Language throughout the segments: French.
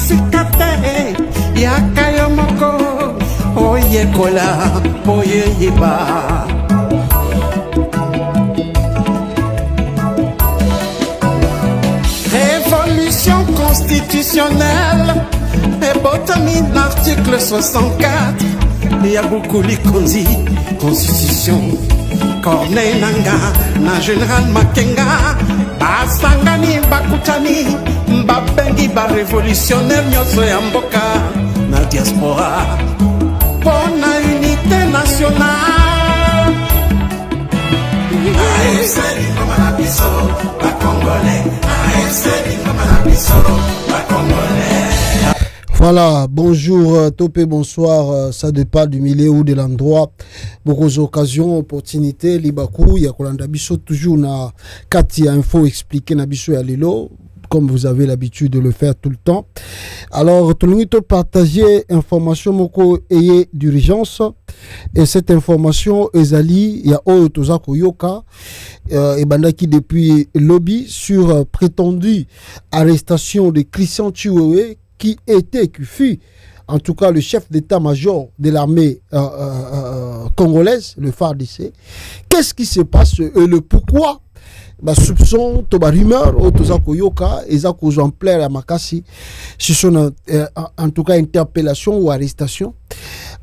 sikate yakayo moko oye kola oye yeba. Révolution constitutionnelle et botami l'article 64. Il y a beaucoup de constitution. Corneille Nanga, na général Makenga, Basangani, Bakutani, Mbabengi, ba révolutionnaire, Nyoso Yamboka, na diaspora, pour la unité nationale. AFC, Manabiso, la Congolais, AFC, Manabiso, la Congolais. Voilà, bonjour, topé, bonsoir, ça dépend du milieu ou de l'endroit. Beaucoup d'occasions, opportunités, Libakou, Yakolanda Bisso, toujours na Kati Info expliqué na Bisso ya Lilo, comme vous avez l'habitude de le faire tout le temps. Alors, tout le monde partager information moko eye d'urgence, et cette information, Ezali, ya Oyo Tozako Yoka, et Bandaki depuis lobby sur prétendue arrestation de Christian Chiwewe, qui fut en tout cas le chef d'état-major de l'armée congolaise, le FARDC. Qu'est-ce qui se passe et le pourquoi? Soupçon, toba rumeur, Otozako Yoka, Ezako Jean-Plaire à Makassi, ce sont en tout cas interpellation ou arrestation.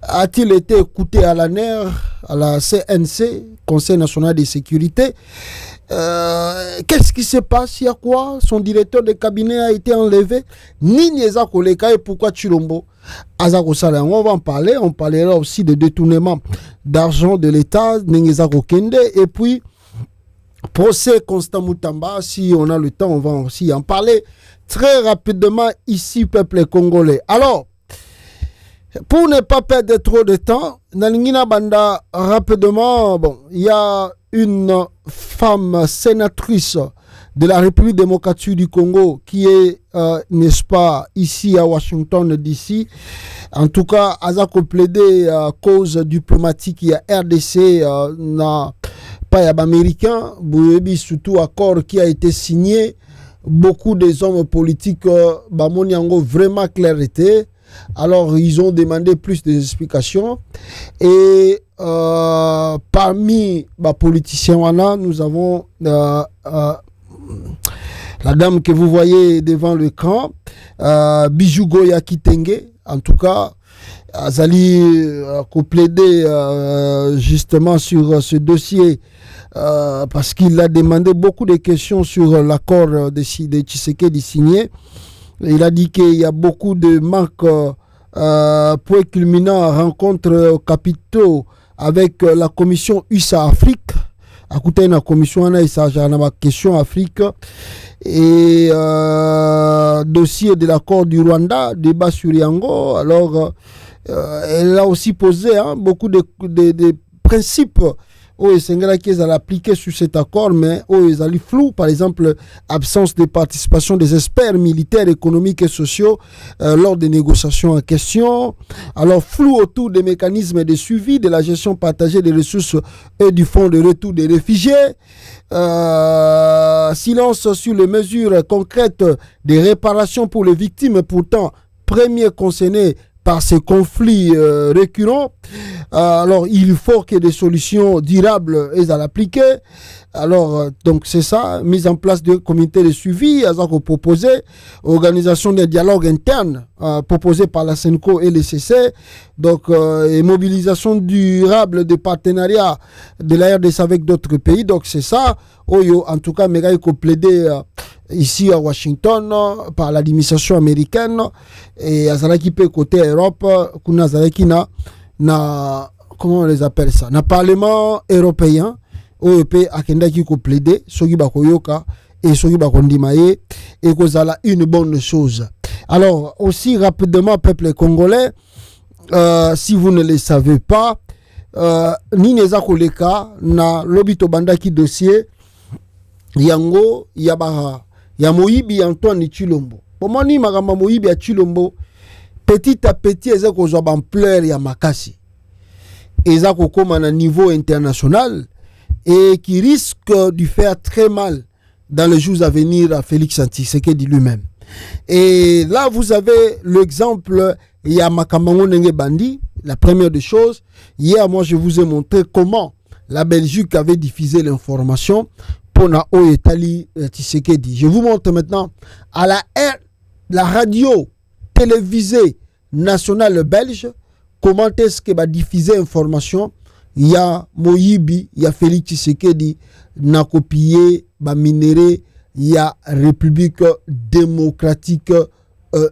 A-t-il été écouté à la NER, à la CNC, Conseil national de sécurité? Qu'est-ce qui se passe? Il y a quoi? Son directeur de cabinet a été enlevé. Ni Ezako Leka et pourquoi Chilombo? Azako Sala, on va en parler. On parlera aussi de détournement d'argent de l'État, Ezako Kende, et puis procès Constant Moutamba. Si on a le temps, on va aussi en parler très rapidement ici, peuple congolais. Alors, pour ne pas perdre trop de temps, Nalingina Banda, rapidement, bon, il y a une femme sénatrice de la République démocratique du Congo qui est, n'est-ce pas, ici à Washington DC. En tout cas, Azako plaidé cause diplomatique, il y a RDC, n'a pas américain, Bouyebi, surtout accord qui a été signé. Beaucoup des hommes politiques, Bamoniango, vraiment clarité. Alors, ils ont demandé plus d'explications. Et parmi les politiciens, nous avons la dame que vous voyez devant l'écran, Bijou Goya Kitenge. En tout cas, Azali a plaidé justement sur ce dossier parce qu'il a demandé beaucoup de questions sur l'accord de Tshisekedi signé. Il a dit qu'il y a beaucoup de manques point culminant rencontre capitaux avec la commission USA Afrique. À côté de la commission, on a une question Afrique et dossier de l'accord du Rwanda, débat sur Yango. Alors, elle a aussi posé beaucoup de principes où Sengala qui a appliqué sur cet accord, mais où ils allaient flou, par exemple, absence de participation des experts militaires, économiques et sociaux lors des négociations en question. Alors, flou autour des mécanismes de suivi de la gestion partagée des ressources et du fonds de retour des réfugiés. Silence sur les mesures concrètes des réparations pour les victimes, pourtant premiers concernés par ces conflits récurrents. Alors, il faut que des solutions durables aient à l'appliquer. Alors, donc c'est ça, mise en place de comités de suivi, Azako proposé, organisation des dialogues internes proposés par la SENCO et le CC, donc et mobilisation durable de partenariats de la RDC avec d'autres pays. Donc c'est ça, Oyo, en tout cas, Mega Iko plaidé ici à Washington par l'administration américaine et Azalaki peut côté Europe, kuna Azalaki na comment on les appelle ça, na parlement européen. OEP akenda qui ko plaider soki bakoyoka et soki bakondimaye et kozala une bonne chose. Alors aussi rapidement peuple congolais, si vous ne le savez pas, Nineza Koleka na lobito bandaki dossier yango yabara ya Moyibi Antoine Chilombo. Pour moi ni magamba Moyibi ya Chilombo petit à petit ezako zo ampleur ya makasi. Ezako koma na niveau international et qui risque de faire très mal dans les jours à venir à Félix Tshisekedi lui-même. Et là, vous avez l'exemple, il y a Makamango Nenge Bandi, la première des choses. Hier, moi, je vous ai montré comment la Belgique avait diffusé l'information pour na Oyetali Tshisekedi. Je vous montre maintenant à la radio télévisée nationale belge, comment est-ce que va diffuser l'information. Il y a Moyibi, il y a Félix Tshisekedi, n'a copié, ba minéré, il y a République démocratique,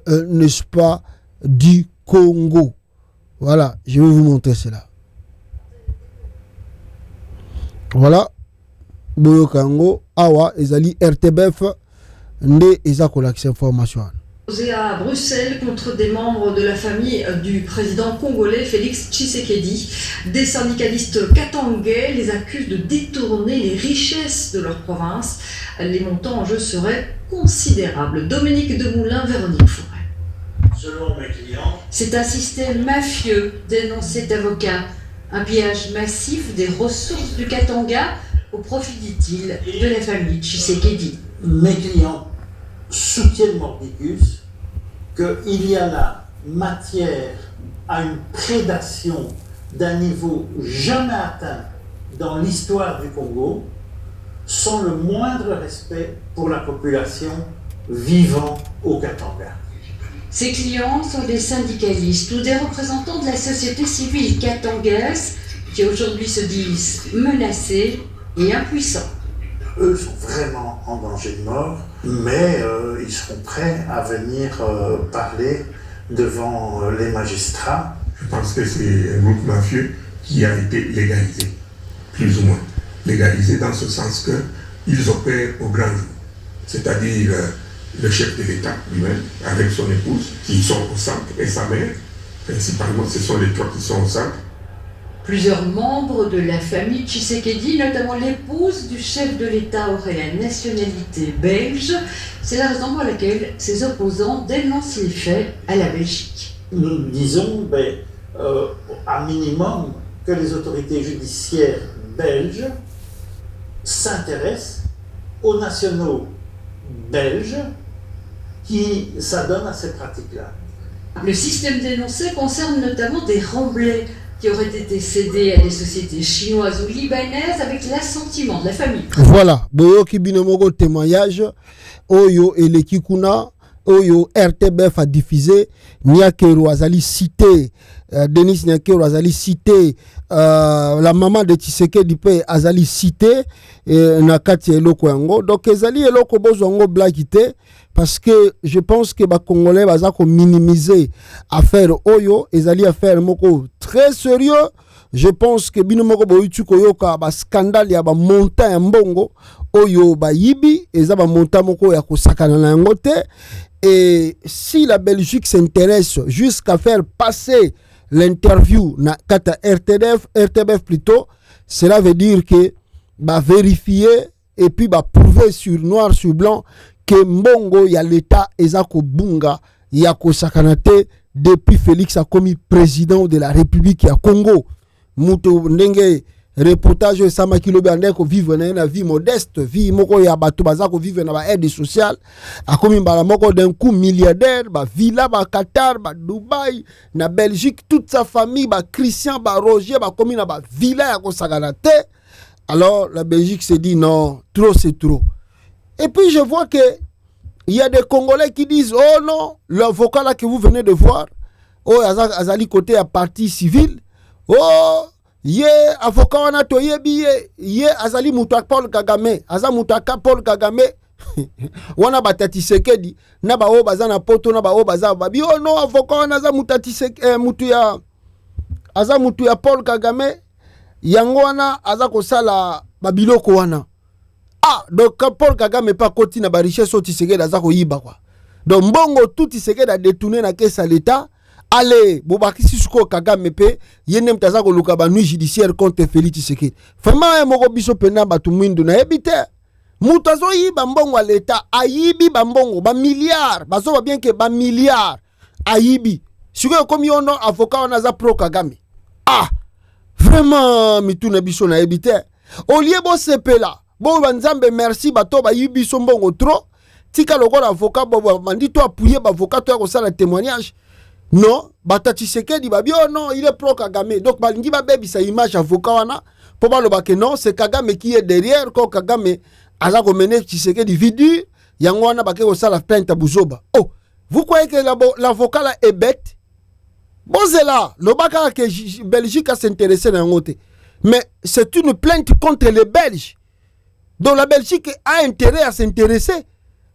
n'est-ce pas, du Congo. Voilà, je vais vous montrer cela. Voilà. Boyo Kango, Awa, Ezali, RTBF, Nde Ezakola, cette information. À Bruxelles contre des membres de la famille du président congolais Félix Tshisekedi. Des syndicalistes katangais les accusent de détourner les richesses de leur province. Les montants en jeu seraient considérables. Dominique Demoulin, Véronique Forêt. Selon mes clients, c'est un système mafieux, dénonce cet avocat. Un pillage massif des ressources du Katanga au profit, dit-il, de la famille Tshisekedi. Mes clients soutiennent mordicus qu'il y a là matière à une prédation d'un niveau jamais atteint dans l'histoire du Congo, sans le moindre respect pour la population vivant au Katanga. Ses clients sont des syndicalistes ou des représentants de la société civile katangaise qui aujourd'hui se disent menacés et impuissants. Eux sont vraiment en danger de mort, mais ils seront prêts à venir parler devant les magistrats. Je pense que c'est un groupe mafieux qui a été légalisé, plus ou moins. Légalisé dans ce sens qu'ils opèrent au grand jour. C'est-à-dire le chef de l'État lui-même, avec son épouse, qui sont au centre, et sa mère, principalement, ce sont les trois qui sont au centre. Plusieurs membres de la famille Tshisekedi, notamment l'épouse du chef de l'État, aurait la nationalité belge. C'est la raison pour laquelle ses opposants dénoncent les faits à la Belgique. Nous disons, à minimum, que les autorités judiciaires belges s'intéressent aux nationaux belges qui s'adonnent à ces pratiques-là. Le système dénoncé concerne notamment des remblais qui auraient été cédés à des sociétés chinoises ou libanaises avec l'assentiment de la famille. Voilà, boyo ki binomogo témoignage oyo eleki kuna oyo RTBF a diffusé Nyakero azali cité Denis Nyakero azali cité la maman de Tshisekedi pe azali cité na kati eloko yango donc ezali eloko bozongo blakité parce que je pense que ba Congolais baza ko minimiser affaire oyo ezali affaire moko très sérieux. Je pense que bino moko boyutu koyoka ba scandale ya ba montant ya mbongo oyo ba yibi eza ba montant moko ya kosakana na yango te. Et si la Belgique s'intéresse jusqu'à faire passer l'interview na kata RTBF plutôt, cela veut dire que va vérifier et puis va prouver sur noir sur blanc que mbongo ya l'État ezako bunga ya kosakanate depuis Félix a commis président de la République ya Congo. Muto ndenge reportage sama kilobe andeko vivre na vie modeste, vie moko ya bato bazako vivre na ba aide sociale, akomi mbala moko d'un coup milliardaire, ba villa ba Qatar, ba Dubaï, na Belgique toute sa famille, ba Christian, ba Roger, ba komi na ba villa ya kosakanate. Alors la Belgique se dit non, trop c'est trop. Et puis je vois que il y a des Congolais qui disent oh non, l'avocat là que vous venez de voir, oh azali côté à parti civil, oh ye avocat wana toyebi ye azali mutu Paul Kagame, aza mutu Paul Kagame wana batati Tshisekedi na ba o baza na poto na ba o baza babi oh non avocat wana aza mutati mutu ya aza mutu ya Paul Kagame yango wana aza kosala babiloko wana. Ah, donc Paul Kagame pas koti na ba richesse Tshisekedi aza koyiba quoi. Donc mbongo tout Tshisekedi a détourné na caisse à l'État. Allez, Bobakisi Suko Kagame pe yene mtaza ko luka ba nuit judiciaire contre Félix Tshisekedi. Vraiment moko biso pena batu mwindu na ebite. Mutazo yiba mbongo à l'État, ayibi ba mbongo ba milliards, bazo ba bien que ba milliards ayibi. Suko comme yono avocat on aza pro Kagame. Ah, vraiment mituna biso na ebite. Au lieu bo sepela, bo banzambe merci bato ba yibi so mbongo trop. tika lokola avocat bobo mandi to appuyer ba avocat to ko sala témoignage. Non, bata Tshisekedi babio non, il est pro Kagame. Donc balingi ba bebi sa image avocat wana pour ba loba que non, c'est Kagame qui est derrière quand Kagame aza ko mener Tshisekedi vidu, yango wana ba ke ko sala plainte à Buzoba. Oh, vous croyez que l'avocat là est bête? Bon c'est là, le baka que Belgique a s'intéressé dans ngote. Mais c'est une plainte contre les Belges. Donc la Belgique a intérêt à s'intéresser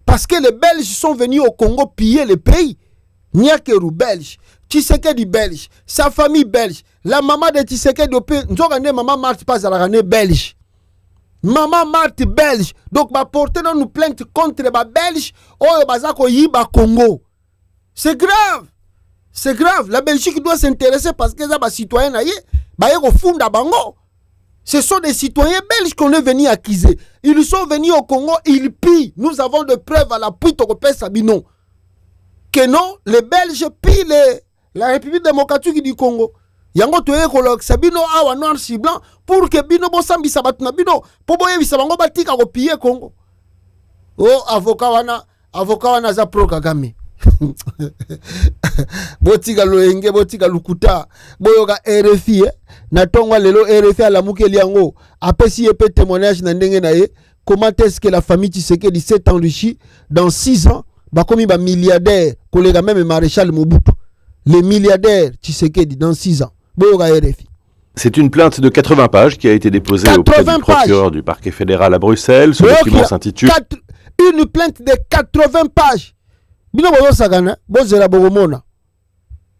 parce que les Belges sont venus au Congo piller le pays. Nyakeru belge, Tshisekedi belge, sa famille belge, la maman de Tshisekedi maman Marthe pas à la belge. Maman Marthe belge. Donc ba porter nous plainte contre les Belges ou bazako yiba Congo. C'est grave. C'est grave. La Belgique doit s'intéresser parce que ça ba citoyen naie, ba yeko funda bango. Ce sont des citoyens belges qu'on est venus accuser. Ils sont venus au Congo, ils pillent. Nous avons des preuves à l'appui Tokopé Sabino. Que non, les Belges pillent la République démocratique du Congo. Yango toye kolok sabino awa noir si blanc pour que bino bo sambi sabatuna bino po boye bisabango batika ko piller Congo. Oh avocat wana za pro Kagame. Botika loenge botika lukuta boyoka RFI na tongwa lelo RFI ala mukeli yango apesi epé témoignage na ndenge na ye comment est-ce que la famille Tshisekedi s'est enrichie dans 6 ans. Bah comme il va milliardaire, collègue même maréchal Mobutu, les milliardaires Tshisekedi dans 6 ans. C'est une plainte de 80 pages qui a été déposée auprès du procureur du parquet fédéral à Bruxelles. Ce document s'intitule une plainte de 80 pages.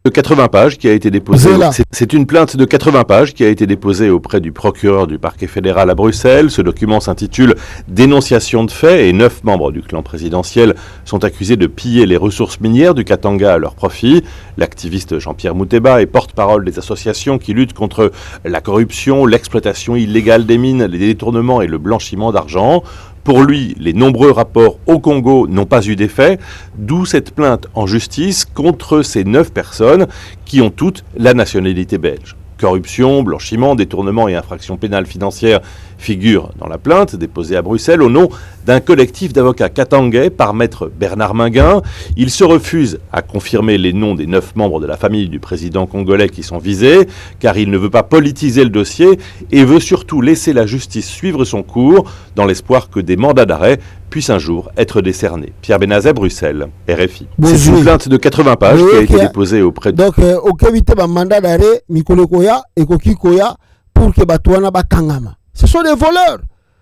De 80 pages qui a été déposée. C'est une plainte de 80 pages qui a été déposée auprès du procureur du parquet fédéral à Bruxelles. Ce document s'intitule Dénonciation de faits et 9 membres du clan présidentiel sont accusés de piller les ressources minières du Katanga à leur profit. L'activiste Jean-Pierre Mouteba est porte-parole des associations qui luttent contre la corruption, l'exploitation illégale des mines, les détournements et le blanchiment d'argent. Pour lui, les nombreux rapports au Congo n'ont pas eu d'effet, d'où cette plainte en justice contre ces 9 personnes qui ont toutes la nationalité belge. Corruption, blanchiment, détournement et infractions pénales financières figurent dans la plainte déposée à Bruxelles au nom d'un collectif d'avocats katangais par maître Bernard Minguin. Il se refuse à confirmer les noms des 9 membres de la famille du président congolais qui sont visés, car il ne veut pas politiser le dossier et veut surtout laisser la justice suivre son cours dans l'espoir que des mandats d'arrêt puissent un jour être décernés. Pierre Benazet, Bruxelles, RFI. C'est une plainte de 80 pages qui a été déposée auprès de... Donc, ok, éviter un mandat d'arrêt, Mikolo Koya et Koki Koya, pour que Batouana Bakangama. Ce sont des voleurs.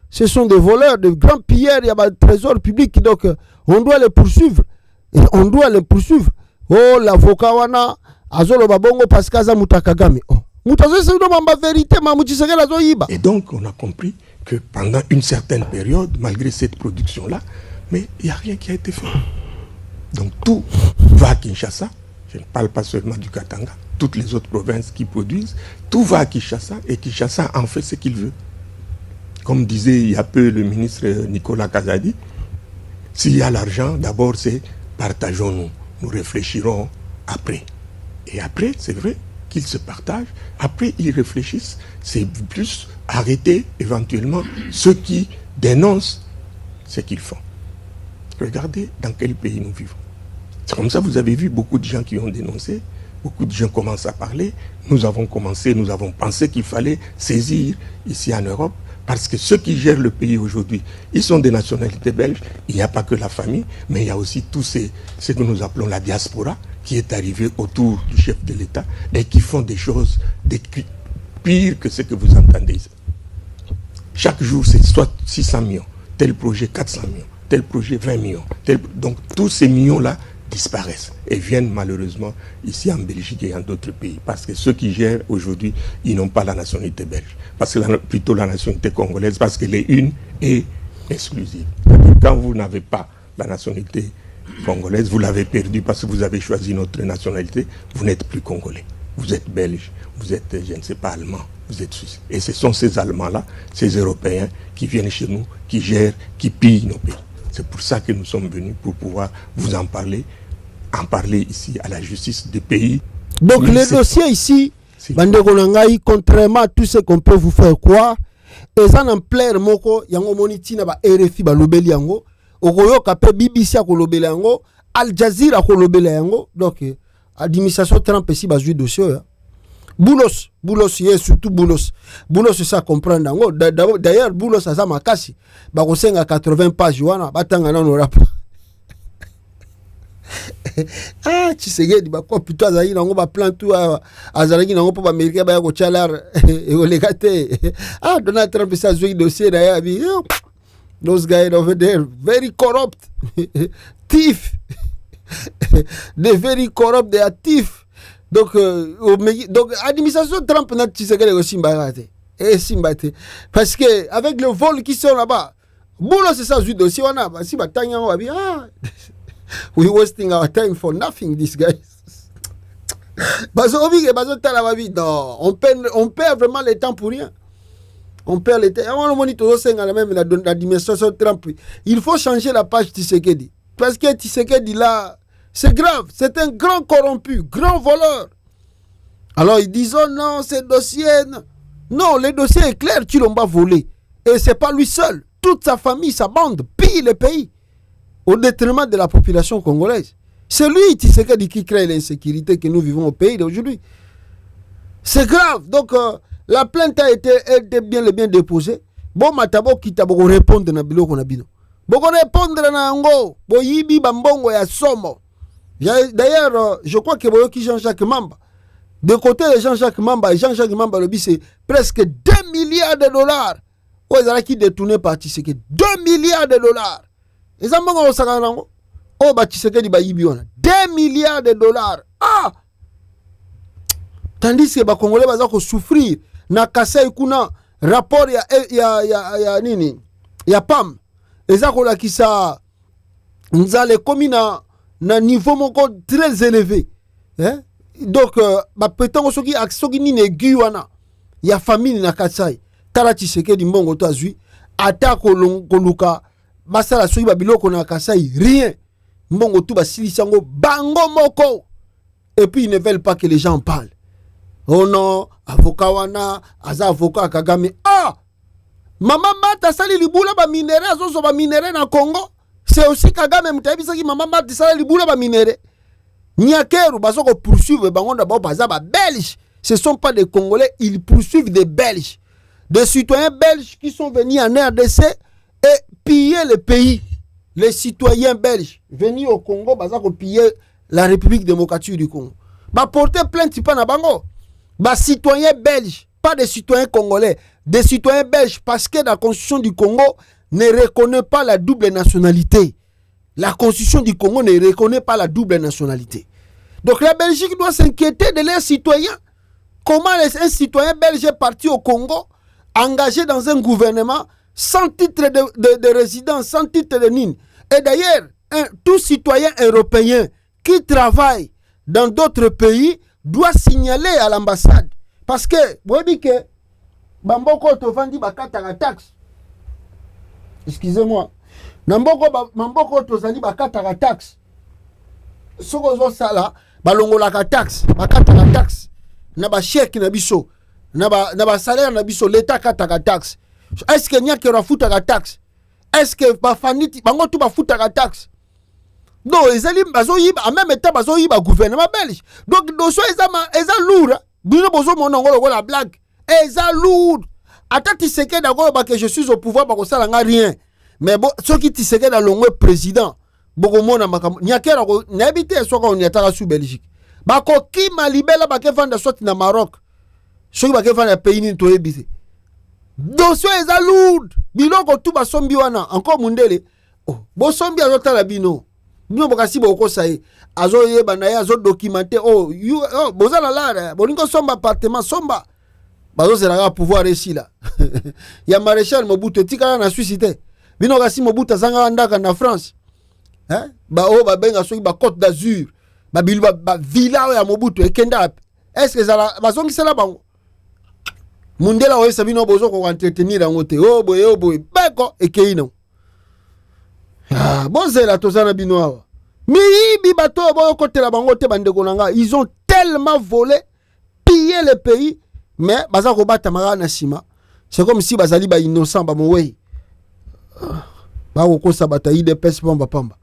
Ce sont des voleurs, de grands pilleurs, il y a un trésor public. Donc, on doit les poursuivre. Et on doit les poursuivre. Oh, l'avocat wana, Azolo Babongo Paskaza Mutakagame. Oh, Mutazo, c'est une vérité, et donc, on a compris que pendant une certaine période, malgré cette production-là, mais il n'y a rien qui a été fait. Donc tout va à Kinshasa, je ne parle pas seulement du Katanga, toutes les autres provinces qui produisent, tout va à Kinshasa et Kinshasa en fait ce qu'il veut. Comme disait il y a peu le ministre Nicolas Kazadi, s'il y a l'argent, d'abord c'est partageons-nous, nous réfléchirons après. Et après, c'est vrai qu'ils se partagent, après ils réfléchissent, c'est plus arrêter éventuellement ceux qui dénoncent ce qu'ils font. Regardez dans quel pays nous vivons. C'est comme ça, vous avez vu beaucoup de gens qui ont dénoncé, beaucoup de gens commencent à parler. Nous avons pensé qu'il fallait saisir ici en Europe, parce que ceux qui gèrent le pays aujourd'hui, ils sont des nationalités belges. Il n'y a pas que la famille, mais il y a aussi tous ce que nous appelons la diaspora, qui est arrivée autour du chef de l'État et qui font des choses pires que ce que vous entendez ici. Chaque jour, c'est soit 600 millions, tel projet 400 millions, tel projet 20 millions. Donc tous ces millions-là disparaissent et viennent malheureusement ici en Belgique et en d'autres pays. Parce que ceux qui gèrent aujourd'hui, ils n'ont pas la nationalité belge. Parce que plutôt la nationalité congolaise, parce qu'elle est une et exclusive. Quand vous n'avez pas la nationalité congolaise, vous l'avez perdue parce que vous avez choisi notre nationalité, vous n'êtes plus congolais. Vous êtes belge, vous êtes, je ne sais pas, allemand, vous êtes suisse. Et ce sont ces Allemands-là, ces Européens qui viennent chez nous, qui gèrent, qui pillent nos pays. C'est pour ça que nous sommes venus, pour pouvoir vous en parler ici à la justice des pays. Donc les dossiers ici, contrairement à tout ce qu'on peut vous faire croire, ils en plaire moko yango monitina ba RFI ba lobeli yango okoyoka pe BBC akolobela yango, Al Jazeera akolobela yango. Donc administration Trump ici bazui dossier ya. Boulos yes, surtout Boulos ça comprendre yango. D'ailleurs Boulos aza makasi bakosenga 80 pages wana batanga nano rapport. Ah, Tshisekedi bako plutôt azali nango ba plan tout azalaki nango po ba américain ba ko chalar e olegate. Ah, Donald Trump ça zui dossier d'ailleurs bi. Those guys over there very corrupt. Thief. They very corrupt, they are thief. Donc administration Trump n'a Tshisekedi aussi mbarate. Et simbate parce que avec le vol qui sont là-bas, Boulos c'est ça zui dossier wana si batanya wa bi ah. We wasting our time for nothing, these guys. Non, on perd vraiment le temps pour rien. On perd le temps. La dimension Trump. Il faut changer la page Tshisekedi. Parce que Tshisekedi là, c'est grave. C'est un grand corrompu, grand voleur. Alors ils disent oh non, c'est dossier. Non, le dossier est clair, tu l'as volé. Et c'est pas lui seul. Toute sa famille, sa bande pille le pays. Au détriment de la population congolaise. C'est lui, Tshisekedi, qui crée l'insécurité que nous vivons au pays d'aujourd'hui. C'est grave. Donc, la plainte a été bien déposée. Bon, matabo qui t'a beaucoup répondre na biloko na bino. Beaucoup répondre na ngo. Bo yibi bambongo ya somo. D'ailleurs, je crois que Boyoki Jean-Jacques Mamba. De côté de Jean-Jacques Mamba, et Jean-Jacques Mamba, le c'est presque 2 milliards de dollars. Oh, ils ont qui détourné par Tshisekedi. 2 milliards de dollars. Et ça m'a dit, oh, bah, Tshisekedi, bah, 2 milliards de dollars. Ah! Tandis que les Congolais vont souffrir. Na Kasai kuna rapport ya nini? Ya PAM. Et ça, qui ça, nous allons comme na niveau moko très élevé. Hein? Donc, bah, peut-être que soki ni neguana. Ya famille na Kasai. Tala Tshisekedi mbongo to azui. Ata koluka. Basala soki babiloko na Kasai rien mbongo tout basilisango bango moko et puis ils ne veulent pas que les gens parlent. Oh non, avocat wana aza avocat Kagame. Ah, mama mata sali libula ba minere azoso ba minere na Congo. C'est aussi Kagame mutaibisa ki mama mata sali libula ba minere. Nyakeru bazoko poursuivre bango na ba baza ba Belges. Ce sont pas des Congolais, ils poursuivent des Belges. Des citoyens belges qui sont venus en RDC et piller le pays. Les citoyens belges venus au Congo, baza ko piller la République démocratique du Congo. Ba porter plainte pas na bango. Ba citoyens belges, pas des citoyens congolais, des citoyens belges parce que la constitution du Congo ne reconnaît pas la double nationalité. La constitution du Congo ne reconnaît pas la double nationalité. Donc la Belgique doit s'inquiéter de leurs citoyens. Comment un citoyen belge est parti au Congo, engagé dans un gouvernement sans titre de résidence, sans titre de nine. Et d'ailleurs, tout citoyen européen qui travaille dans d'autres pays doit signaler à l'ambassade. Parce que, vous dites que, Bamboko Tovandi Bakata la taxe. Excusez-moi. Bamboko Tovandi Bakata la taxe. Sokozo Sala, Balongola la taxe. Bakata la taxe. Naba chèque nabiso. Naba salaire nabiso. L'État kata la taxe. Est-ce que Nya Kera fouta la taxe? Est-ce que Bafaniti, Bango tout fouta la taxe? Non, ils allaient en même temps, ils ont gouvernement belge. Donc, ils sont lourds. Bino bozo monongo la blague. Ils sont lourds. Attends, tu sais que je suis au pouvoir, parce que ça n'a rien. Mais bon, ceux qui disent que dans le président, beaucoup de monde n'a pas n'habité soit qu'on y a sous Belgique. Bako qui m'a libéré la baké vendre soit dans Maroc. Ceux qui baké vendre le pays ni to ebité. Dossier ils sont lourds. Biloko tout ba sombi wana encore mundele. Oh, bo sombi azota la bino. Bino bokasi boko saye azo yeba na ya azo documenter oh bozala la bolingo somba appartement somba bazo zela pouvoir ici là ya maréchal Mobutu tikala na suscité bino kasi Mobutu zanga ndaka na France hein ba benga soki ba Côte d'Azur ba bilu ba villa ya Mobutu ekenda est-ce que zala bazongi sala bango mundela oyo sabino bozo ko entretenir yango te oh boy beko ekeino. Ah, bon c'est la tozana binoa. Mibi bato boyo kote la bango te bande konanga, ils ont tellement volé, pillé le pays, mais baza ko bata mara na sima. C'est comme si bazali ba innocent ba mowe. Baroko Sabata IDPS Pamba Pamba.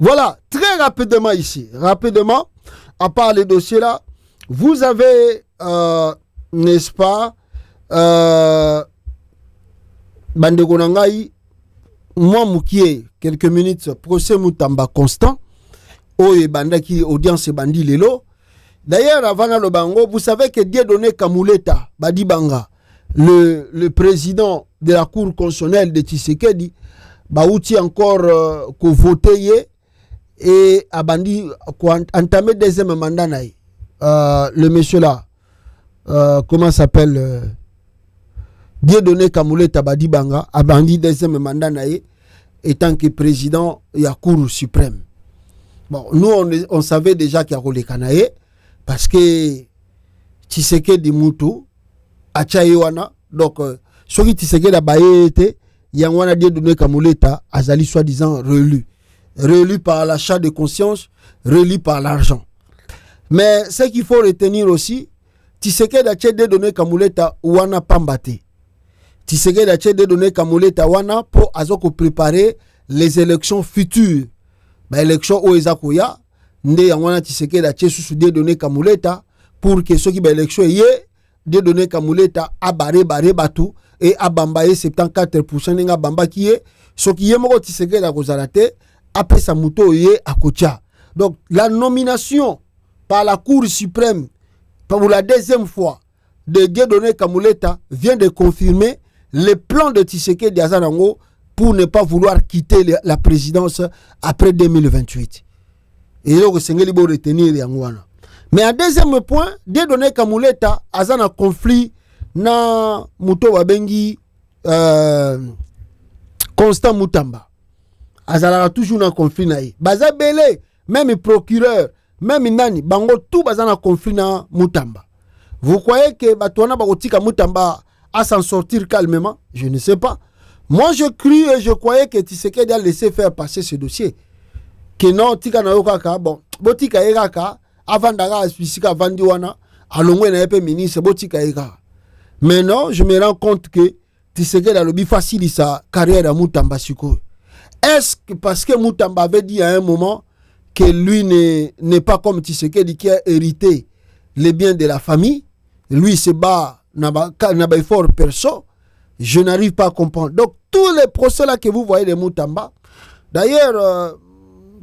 Voilà, très rapidement ici, rapidement, à part les dossiers là, vous avez, n'est-ce pas, Bande Gonangai, moi Moukié, quelques minutes, procès Moutamba Constant, Oye Bandaki, audience Bandi Lelo. D'ailleurs, avant le Bango, vous savez que Dieudonné Kamuleta, Badi Banga, le président de la Cour constitutionnelle de Tshisekedi, Baouti encore qu'on voté et Abandi entamé deuxième mandat. Le monsieur là, comment s'appelle Dieudonné Kamuleta Badi Banga, Abandi deuxième mandat étant que président de la Cour suprême. Bon, nous on savait déjà qu'il y a Rolé Kanaye parce que Tshisekedi Moutou, Achaïwana, donc ce qui Tshisekedi a baillé était Yangwana Dieudonné Kamuleta Azali soi-disant relu par l'achat de conscience, relu par l'argent. Mais ce qu'il faut retenir aussi, Tshisekedi a Dieudonné Kamuleta wana pambate. Tshisekedi a Dieudonné Kamuleta wana pour azoko préparer les élections futures. Ba élection au Ezakoya, nde yangwana Tshisekedi a sous Dieudonné Kamuleta pour que ceux qui ba élection yé Dieudonné Kamuleta a barré batou et a bambaye 74% n'inga bamba qui est ce qui est moko Tshisekedi a kozalate après sa muto yé a kocha. Donc la nomination par la Cour suprême pour la deuxième fois de Dieudonné Kamuleta vient de confirmer le plan de Tshisekedi Azanango pour ne pas vouloir quitter la présidence après 2028. Et donc c'est ngeli bo retenir yangwana. Mais en deuxième point, Dieudonné Kamuleta azana conflit na muto wabengi Constant Moutamba. Azala toujours na conflit na ye. Baza belé, même procureur, même nani, bango tout bazana conflit na Moutamba. Vous croyez que batouana bakotika Moutamba à s'en sortir calmement? Je ne sais pas. Moi je crie et je croyais que Tshisekedi a laissé faire passer ce dossier. Que non, tika na yokaka, bon, botika yekaka, avant d'aller à Vandiwana, à l'ongwe na yepe ministre, botika yekaka. Mais non, je me rends compte que Tshisekedi a lobby facile sa carrière à Moutamba Siko. Est-ce que parce que Moutamba avait dit à un moment que lui n'est pas comme Tshisekedi qui a hérité les biens de la famille, lui se bat n'a pas fort perso, je n'arrive pas à comprendre. Donc tous les procès là que vous voyez de Moutamba, d'ailleurs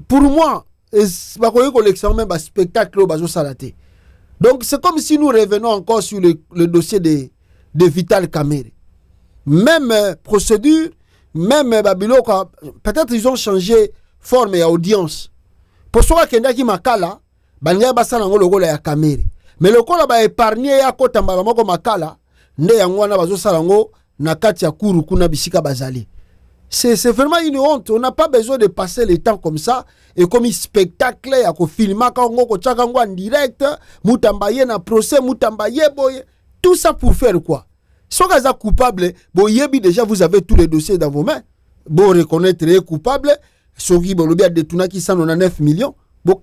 pour moi, c'est pas qu'on collectionne même un spectacle au bazo salaté. Donc c'est comme si nous revenons encore sur le dossier de Vital Kamerhe. Même procédure, même Babilo, peut-être ils ont changé forme et audience. Pour ceux qui ont dit Makala, Banga Bassan en logo la Kamerhe. Mais le col a épargné à côté de Makala, ne yangwana bazo salango na kati ya kuru kuna bisika bazali. C'est vraiment une honte. On n'a pas besoin de passer le temps comme ça et comme un spectacle ya ko filma ka ngo ko chaka ngo en direct, Moutamba ye na procès, Moutamba ye boye. Tout ça pour faire quoi? Si vous êtes coupable, déjà vous avez tous les dossiers dans vos mains. Bon, reconnaître les coupables, ceux qui ont détourné qui sont 9 millions. Bon,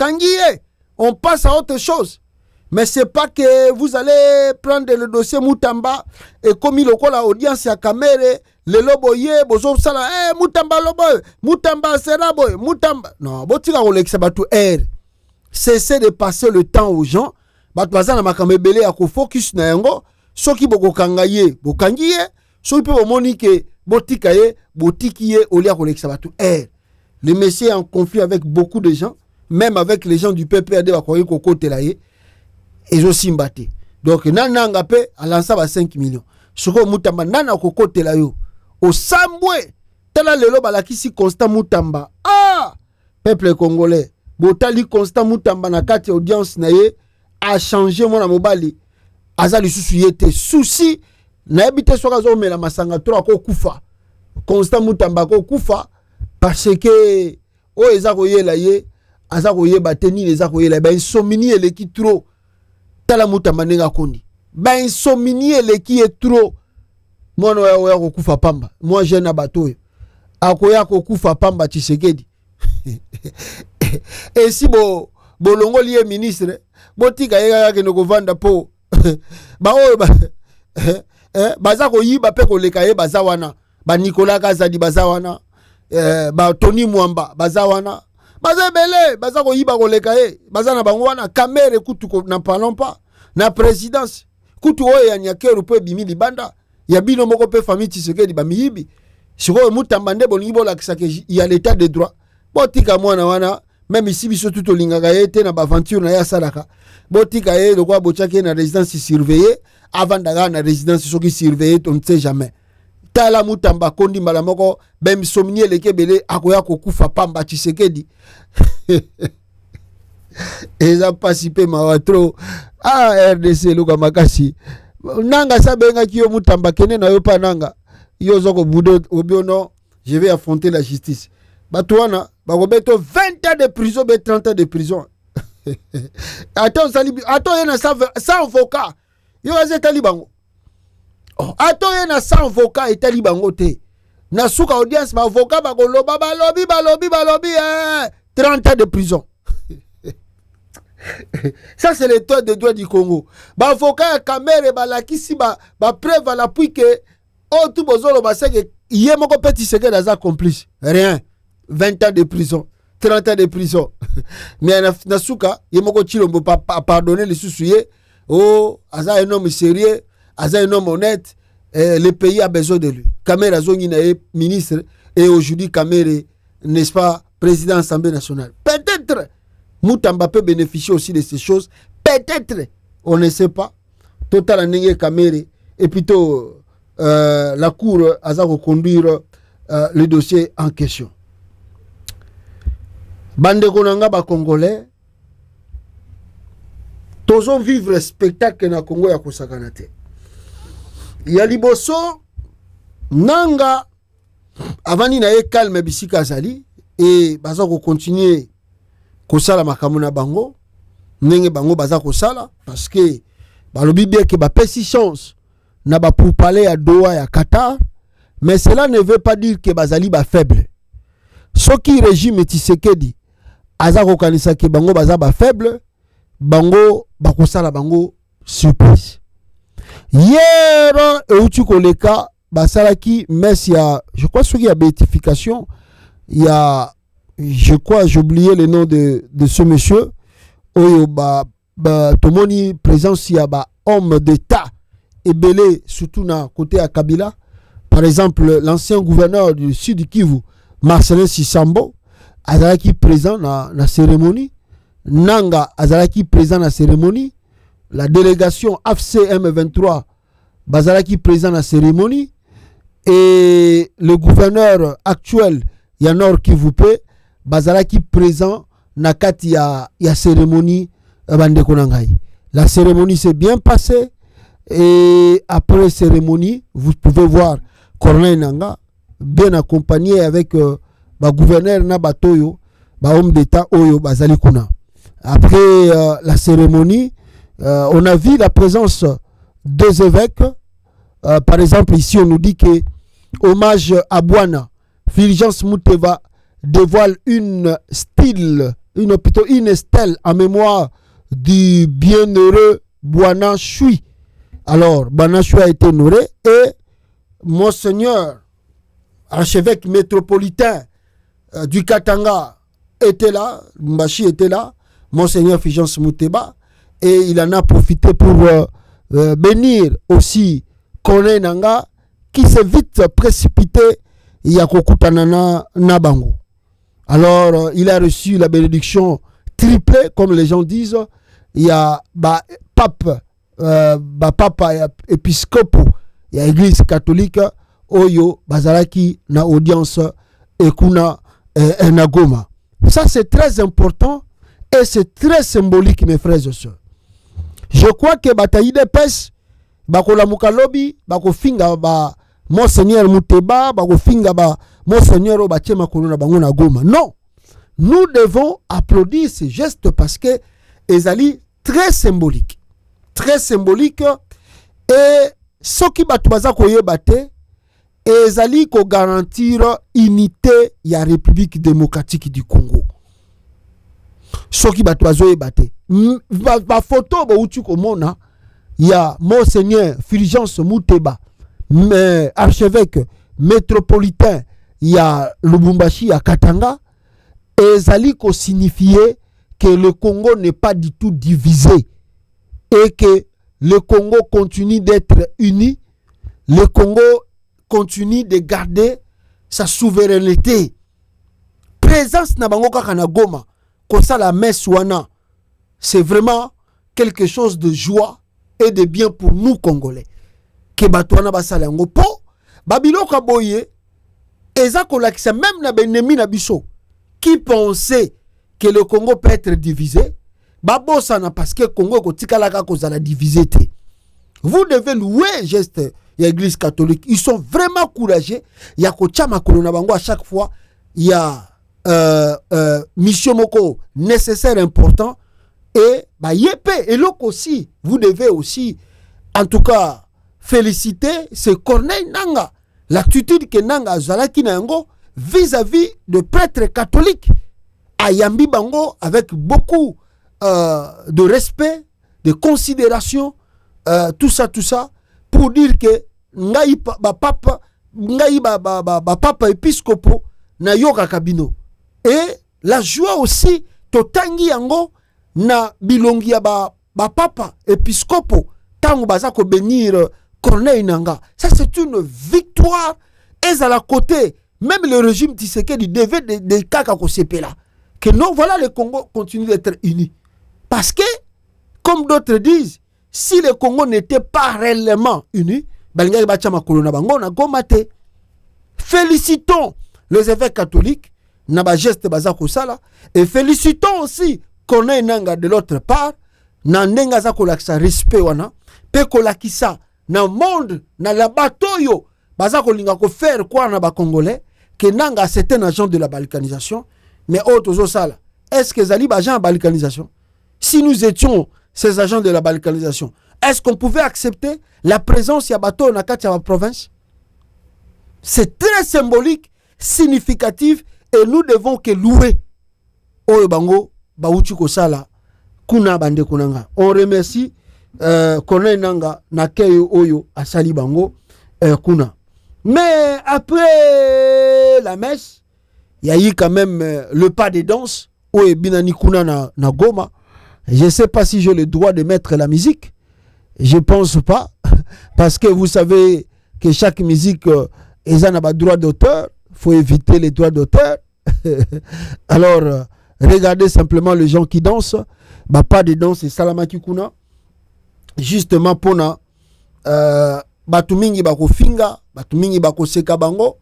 on passe à autre chose. Mais c'est pas que vous allez prendre le dossier Moutamba et comme il a l'audience à Kamerhe, le loboye, bozo sala, Moutamba loboye, Moutamba sera boy, Moutamba. Non, botika oleksa batu cessez de passer le temps aux gens. Batu bazana makamebele ya ko focus na yango. Soki boko kangaye, bokangiye, soki pe bomonique botika ye, botiki ye olia koleksa batu Le monsieur est en conflit avec beaucoup de gens, même avec les gens du PPRD bakoyi kokote la ye. Et aussi mbaté. Donc nana ngapé a lancé 5 millions. Soko Moutamba nana kokote la yo. Au Sambwe, tala lelo balakisi Constant Moutamba. Ah, peuple congolais, botali Constant Moutamba na kati audience na ye a changé mon mobali. Azali susu yete souci na ebite soka zo mela masanga 3 ko kufa. Constant Moutamba ko kufa parce que o ezako yela ye azako ye bateni ezako yela ba insomnie ele ki trop. Tala Moutamba nenga kondi. Ba insomnie ele ki est trop. Moi oya ko kufa pamba. Moi je na bato. Akoya ko kufa pamba Tshisekedi. Et si bolongo lié ministre, botika yega ke no vanda po. Ba oyo baza ko yiba pe ko leka ye baza wana. Ba Nicolas Kazadi baza wana. Tony Mwamba baza wana baza belé baza ko yiba ko leka ye baza na bango wana kamere kutu ko na parlons pas na présidence kutu oyo ya nyakeru pe bimi libanda ya bino moko pe famille Tshisekedi ba miyibi siko mutamba nde bolingi bolakisa ke ya l'état de droit botika mwana wana même ici biso tout olingaka ye te na ba aventure na ya salaka botika ye lokwa bochake na résidence surveillée avant d'aller na résidence soki surveillée on ne sait jamais tala mutamba kondi mbala moko bem somnie leke bele akoya kokufa pamba Tshisekedi eza pasipe mawatro RDC luka makasi nanga sabenga kiyo mutamba kene na yo pa nanga yo zoko budo obiono je vais affronter la justice batouana bakobeto 20 ans de prison be 30 ans de prison attends yena sans avocat yo azeta bango attends yena sans avocat etali bango te na suka audience ba avocat bakoloba balobi 30 ans de prison. Ça c'est l'état de droit du Congo. Ba avocat kamere balakisi ba preuve à l'appui que tout bozolo baseke yemoko petit secret dans complice. Rien. 20 ans de prison, 30 ans de prison. Mais na suka yemoko chilombo pas pardonner les soucieux. Aza un homme sérieux, aza un homme honnête, le pays a besoin de lui. Kamere zongi na ministre et aujourd'hui Kamere n'est-ce pas président de l'Assemblée nationale. Peut-être Moutamba peut bénéficier aussi de ces choses. Peut-être, on ne sait pas. Total Nenge Kamere et plutôt la cour a reconduire le dossier en question. Bande Konanga ba Congolais, tous vivre le spectacle na Congo ya kosakanate. Ya liboso nanga avani na calme bisika zali et baza ko continuer kosala makamuna bango ndenge bango baza kosala parce que balobi bien que ba pesi chance na ba pour parler à Doha ya Qatar mais cela ne veut pas dire que bazali ba faible soki régime Tshisekedi aza ko kanisa ke bango baza ba faible bango bakosala bango surprise hier euti koleka basalaki messe ya je crois soki ya béatification ya je crois, j'ai oublié le nom de ce monsieur. Oyo tomoni présence ya homme d'état et belé surtout na côté à Kabila. Par exemple, l'ancien gouverneur du Sud Kivu, Marcelin Sissambo, azalaki présent na cérémonie. Nanga azalaki présent na cérémonie. La délégation AFC M23 bazalaki présent na cérémonie et le gouverneur actuel Yanor Kivupe bazalaki présent na kati ya cérémonie bandeko nangai. La cérémonie s'est bien passée et après cérémonie, vous pouvez voir Corneille Nanga bien accompagné avec gouverneur na batoyo, homme d'état oyo bazali kuna. Après la cérémonie, on a vu la présence deux évêques. Par exemple, ici on nous dit que hommage à Bwana, Fulgence Muteba dévoile une stèle en mémoire du bienheureux Bwana Chui. Alors, Bwana Chui a été honoré et Monseigneur, archevêque métropolitain du Katanga, était là, Mbashi était là, Monseigneur Fulgence Muteba, et il en a profité pour bénir aussi Corneille Nanga, qui s'est vite précipité Yakokutanana Nabango. Alors, il a reçu la bénédiction triplée, comme les gens disent. Il y a pape épiscope, il y a église catholique, Oyo, Bazaraki, na audience, Ekuna, Nagoma. Ça, c'est très important et c'est très symbolique, mes frères et sœurs. Je crois que bataille de pes, Bakola Mukalobi, Bakofinga, Monseigneur Muteba, Bakofinga, Monseigneur Obachema Kolona Bangona Goma. Non, nous devons applaudir ces gestes parce que ezali très symbolique. Très symbolique. Et ce qui batubaza koyebate, ezali ko garantir unité ya République démocratique du Congo. Ce qui batubaza koyebate. Ba photo ba utu komona ya Monseigneur Fulgence Muteba, archevêque métropolitain il y a Lubumbashi, il y a Katanga, et Zali ko signifier que le Congo n'est pas du tout divisé et que le Congo continue d'être uni, le Congo continue de garder sa souveraineté. Présence na bango kaka na Goma, comme ça la messe wana, c'est vraiment quelque chose de joie et de bien pour nous Congolais. Que batouana basala yango po babilo kaboye eza kolakisa même na benemi na biso qui pensait que le Congo peut être divisé, babosana parce que Congo kotikalaka kozala divisé te. Vous devez louer geste ya Église catholique. Ils sont vraiment courageux. Il y a kochama kolona bango à chaque fois. Il y a mission moko nécessaire important et bah yepé et l'autre aussi. Vous devez aussi, en tout cas, féliciter ce Corneille Nanga, l'attitude que Nanga zalaki nango vis-à-vis de prêtres catholiques. Ayambi bango avec beaucoup de respect, de considération, tout ça, pour dire que ngai papa épiscopo na yoka kabino. Et la joie aussi, totangi yango na bilongi ya papa épiscopo, tango bazako bénir Corneille Nanga. Ça c'est une victoire. Et à la côté, même le régime Tshisekedi devait de kaka ko sepela. Que non, voilà, le Congo continue d'être uni. Parce que, comme d'autres disent, si le Congo n'était pas réellement uni, félicitons les évêques catholiques, et félicitons aussi Corneille Nanga de l'autre part, Nandenga Zakolaksa respect wana, pe kolakisa na monde, na la batoyo, bazako linga ko faire quoi na ba Congolais, que Nanga c'est un agent de la balkanisation. Mais autres sala, est-ce que Zali agent de balkanisation? Si nous étions ces agents de la balkanisation, est-ce qu'on pouvait accepter la présence de bateau dans la province? C'est très symbolique, significatif, et nous devons que louer. Oyo bango bauchi ko sala kuna bande kunanga. On remercie Corneille Nanga na keyo oyo asali bango kuna. Mais après la messe, il y a eu quand même le pas de danse où Binani Kuna na Goma. Je ne sais pas si j'ai le droit de mettre la musique. Je ne pense pas. Parce que vous savez que chaque musique, ils ont droit d'auteur. Il faut éviter les droits d'auteur. Alors, regardez simplement les gens qui dansent. Bah, pas de danse, c'est Salamaki Kuna. Justement, pour na Batumingi Bako Finga, Batumingi Bako Seka Bango.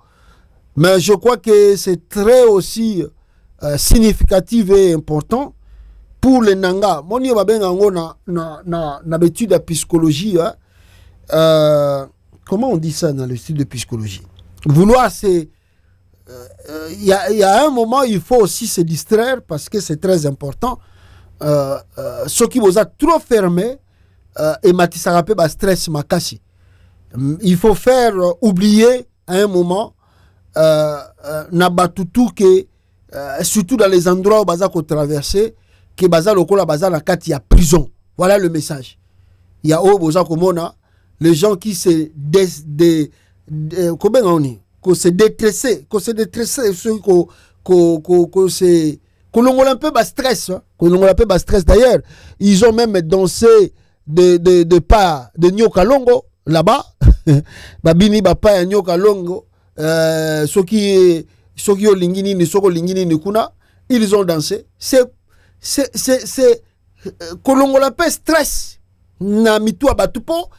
Mais je crois que c'est très aussi significatif et important pour les Nanga. Mon yo babengango na l'étude de psychologie. Comment on dit ça dans l'étude de psychologie? Vouloir, c'est il y a un moment il faut aussi se distraire parce que c'est très important. Ce qui vous a trop fermé et matisarape ba stress makasi. Il faut faire oublier à un moment na batutu que surtout dans les endroits où baza ko traverser que baza lokola baza na kati ya prison. Voilà le message. Il y a au boza komona les gens qui se comment on dit ko se détresser ceux ko se kolongola un peu bas stress, kolongola un peu bas stress. D'ailleurs, ils ont même dansé de pas de Nyoka Longo là-bas. Babini bapa Nyoka Longo. Soki olingini ni soko lingini ni kuna, ils ont dansé. C'est kolongola pe stress na mitua batupo.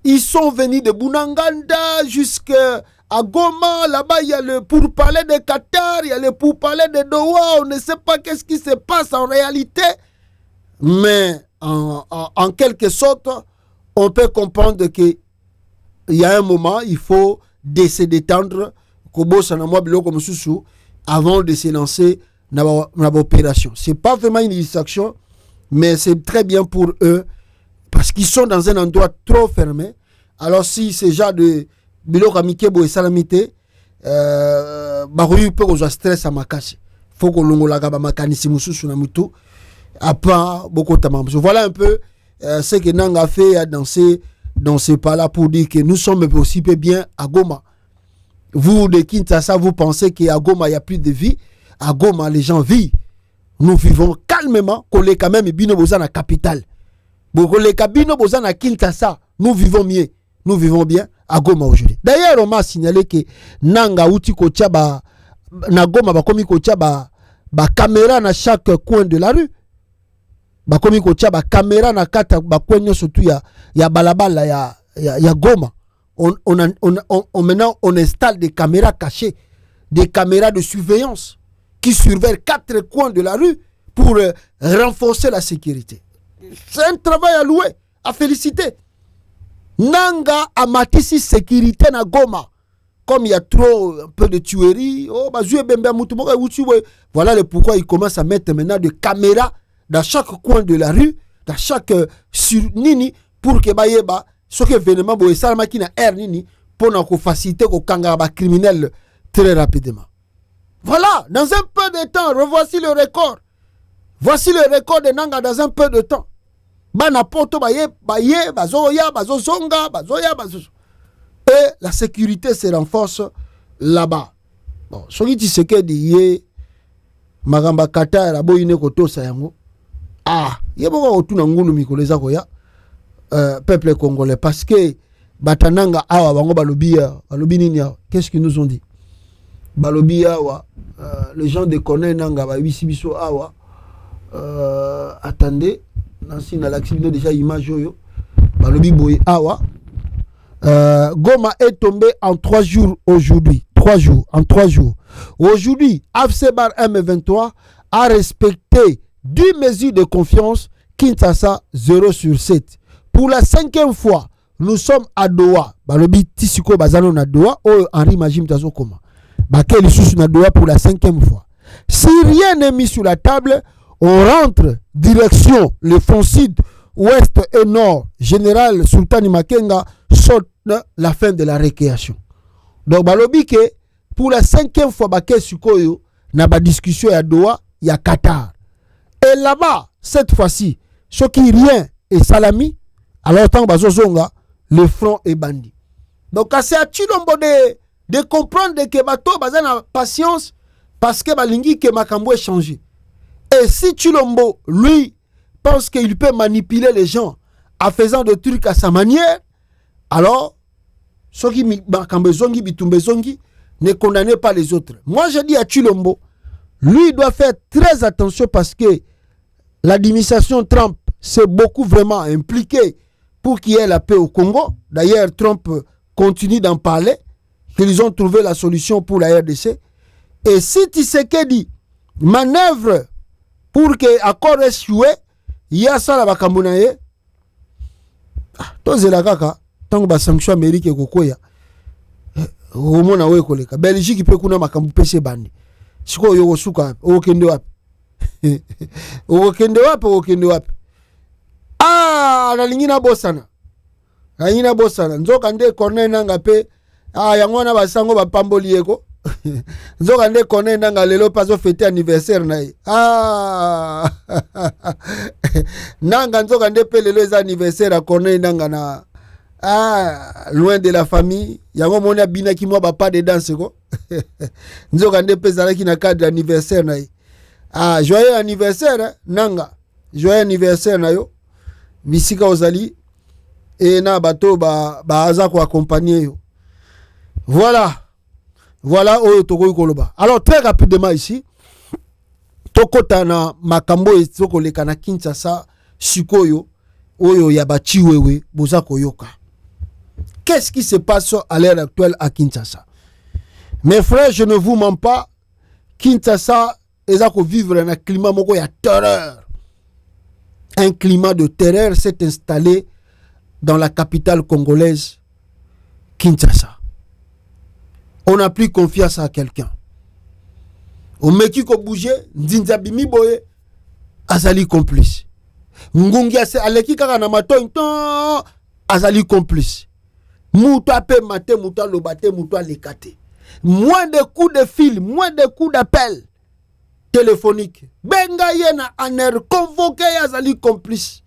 Ils sont venus de Bunanganda jusqu'à Goma. Là-bas il y a le pourparler de Qatar, il y a le pourparler de Doha. On ne sait pas qu'est-ce qui se passe en réalité, mais en quelque sorte on peut comprendre que il y a un moment il faut se détendre avant de se lancer dans l'opération. Ce n'est pas vraiment une distraction, mais c'est très bien pour eux parce qu'ils sont dans un endroit trop fermé. Alors si ce genre de biloko amikebo et salamité baroyu peut avoir stress à makasi, faut que l'on la gaba makanisi mususu na mutu à part beaucoup de temps. Voilà un peu ce que Nanga fait à danser dans ce pas là pour dire que nous sommes aussi bien à Goma. Vous de Kinshasa, vous pensez qu'à Goma, il n'y a plus de vie. À Goma, les gens vivent. Nous vivons calmement. Koleka même bino boza na capitale. Koleka bino boza na Kinshasa. Nous vivons mieux. Nous vivons bien à Goma aujourd'hui. D'ailleurs, on m'a signalé que Nanga uti kocha ba na Goma ba komi kocha ba caméra na chaque coin de la rue. Ba komi kocha ba caméra na kata ba coin surtout ya balabala ya Goma. Maintenant on installe des caméras cachées, des caméras de surveillance qui surveillent 4 coins de la rue pour renforcer la sécurité. C'est un travail à louer, à féliciter. Nanga a matisi sécurité na Goma. Comme il y a trop un peu de tueries, voilà le pourquoi il commence à mettre maintenant des caméras dans chaque coin de la rue, dans chaque nini, pour que bayeba ce que événement boye salama qui na air nini pour na ko faciliter ko kanga ba criminel très rapidement. Voilà, dans un peu de temps, revoici le record. Voici le record de Nanga dans un peu de temps. Bana poto baye bazoya bazozonga bazoya bazozo. Et la sécurité se renforce là-bas. Bon, ce qui dit que dit magamba kata la boyine koto sayango. Ah, yeboka otuna ngulu mikoleza koya. Peuple congolais parce que batananga awa bango balobi nini. Qu'est-ce qu'ils nous ont dit? Balobi awa les gens de connaissent nanga ba bisibiso awa attendez nansi na l'accident déjà image yo balobi boy awa Goma est tombé en 3 jours aujourd'hui. 3 jours, en 3 jours. Aujourd'hui, AFC Bar M23 a respecté 10 mesures de confiance. Kinshasa 0/7. Pour la 5e fois, nous sommes à Doha. Balobi Tisiko Bazano na Doha. Oh, Henri Majim Tazo Koma. Bakel sous na Doha pour la 5e fois. Si rien n'est mis sur la table, on rentre direction le front sud, ouest et nord. Général Sultani Makenga saute la fin de la récréation. Donc balobi que pour la 5e fois Bakel Sukoyo na ba discussion à Doha, il y a Qatar. Et là-bas, cette fois-ci, ce qui rien est salami, alors tant bazozonga, le front est bandit. Donc c'est à Chilombo de comprendre que bato bazana patience parce que balingi que makambo est changé. Et si Chilombo lui pense qu'il peut manipuler les gens en faisant des trucs à sa manière, alors ceux qui makambo zongi bitumbe zongi ne condamnez pas les autres. Moi je dis à Chilombo, lui doit faire très attention parce que l'administration Trump s'est beaucoup vraiment impliquée pour qu'il y ait la paix au Congo. D'ailleurs, Trump continue d'en parler, qu'ils ont trouvé la solution pour la RDC. Et si Tshisekedi manœuvre pour que l'accord échoue, il y a ça la bakambunaye. Toze la kaka, tant que sanction Amérique et Kokoya, au moins na koleka. Belgique peut kuna makambu pese bandi. Siko yo suka, okende wapi? Okende wapi? Ah, na lingina bosana. Lingina bosana. Nzoka nde corner nanga pe. Ah, yango na basango bapamboli eko. Nzoka nde corner nanga lelo paso fêter anniversaire na ye. Ah. Nanga nzoka nde pe lelo anniversaire a corner nanga na. Ah, loin de la famille. Yango mona bina ki mwa ba de danse ko. Nzoka nde pe zala ki na cadre anniversaire na ye. Ah, joyeux anniversaire nanga. Joyeux anniversaire na yo. Bisika ozali et na bato ba aza ko accompagner yo. Voilà oyo tokoyi koloba. Alors très rapidement ici tokota na makambo ezoko leka na Kinshasa sikoyo oyo ya bachiwewe boza koyoka. Qu'est-ce qui se passe à l'heure actuelle à Kinshasa? Mes frères, je ne vous mens pas, Kinshasa ezako vivre un climat moko ya terreur. Un climat de terreur s'est installé dans la capitale congolaise, Kinshasa. On n'a plus confiance à quelqu'un. On met qui bouger, Nzinzabi Miboye, azali complice. Ngungi aleki kaka na mato azali complice. Mouta pe mate, mouta lobate, mouta lekate. Moins de coups de fil, moins de coups d'appel téléphonique. Benga yena aner convoqué azali complice.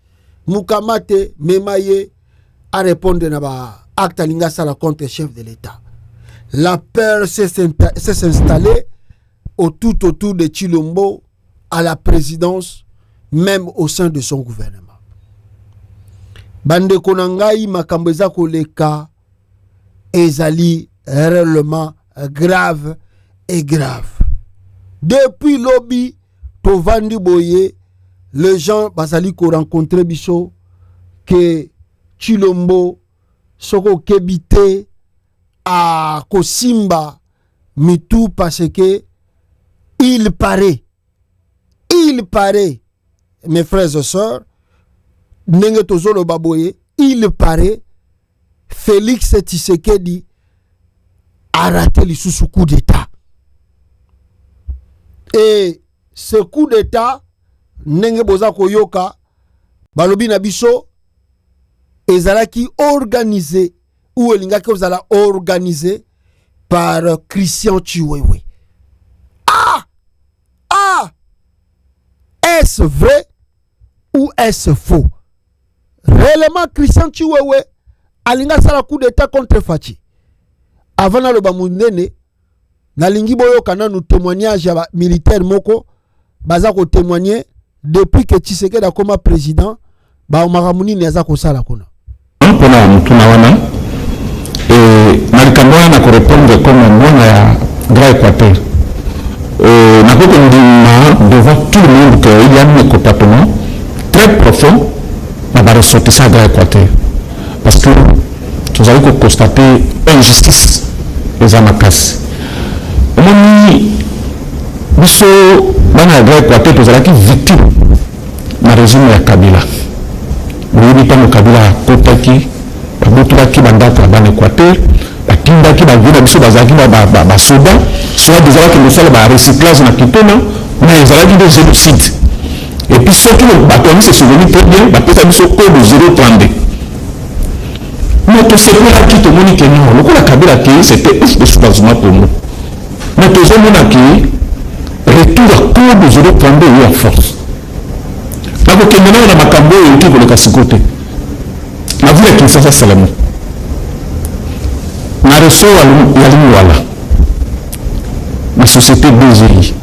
Mukamate memaye a répondre na ba acte linga sala contre chef de l'État. la peur s'est installée autour de Tshilombo à la présidence, même au sein de son gouvernement. Bande konangai makambo eza koleka ezali réellement grave et grave. Depuis lobby tovandi boye, les gens bazali ko rencontrer biso que Tshilombo soko kebite a kosimba mitou parce que il paraît, mes frères et sœurs, Nenge tozolo baboye, il paraît, Félix Tshisekedi a raté le sous coup d'État. Et ce coup d'État, Nenge boza koyoka, balobi na biso, ezalaki organisé, ou elingaki ozala organisé par Christian Chiwewe. Est-ce vrai ou est-ce faux? Réellement, Christian Chiwewe alinga sala coup d'état contre Fachi. Avant na loba mundene, na lingi boyo kana nous témoignage ya militaire moko baza ko témoigner depuis que Tshisekedi a comme président, ba maramuni ni aza ko sala kuna. Mpona mutuna wana malikambo na ko répondre comme mwana ya Grand Équateur. Devant tout le monde qu'il y a un comportement très profond dans la ressortissance de l'Équateur. Parce que nous avons constaté l'injustice des Amakas. Nous sommes dans l'Équateur, nous avons victime du régime de Kabila. Nous avons pas Kabila Kotaki, Babutaki Bandata dans l'Équateur. La Kinda qui va venir à Bissau-Bazaki, Soda, soit des gens qui nous font le recyclage dans Kitona, mais ils ont des génocides. Et puis ceux qui ont battu, se souvenir très bien, peut-être qu'ils sont au code de 0,32. Mais tout ce là qui te montre que non, le coup de la Kabila qui c'était ouf de soulagement pour nous. Mais tout ce monde qui retour à code de 0,32 et à force. Donc, maintenant, on a ma Kambo et qui veut le casser côté. La vie est qu'il fasse ça seulement. Na reso ya liwala na société BGI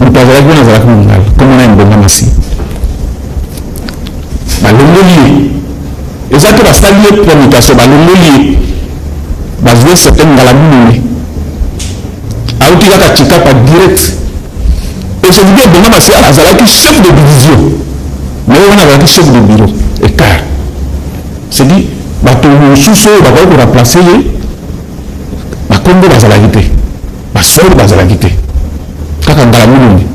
mutazala kuna zala kumungala comme na mbonga masi balongoli ezaki basali promutation balongoli bazwe certaine ngala minene auti kaka chika pa direct et je vous dis mbonga masi azalaki chef de division mais on a chef de bureau écart c'est dit bato mosusu oyo bakoki koremplace ye bakombo bazalaki te basolo bazalaki te kaka ngala minene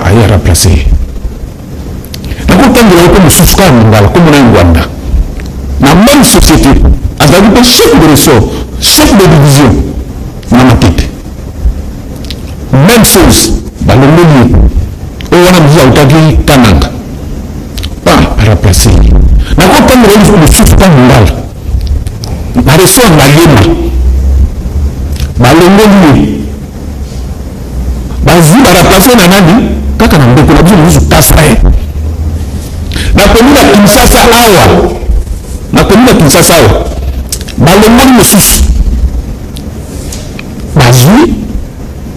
aye aremplace ye nakotangela oko mosusu kaka mongala kombo na ngwanda na même société azalaki mpe chef de ressort chef de division na matete même chose balongoli ye oyo wana mosusu autaki kananga aremplace ye nakotangela mosusu ka mongala na ressort malema balongoli ye bazwi baremplace na nani kaka na ndeko na biso mosusu kasa ye nakomi na Kinshasa awa balongoli mosusu bazwi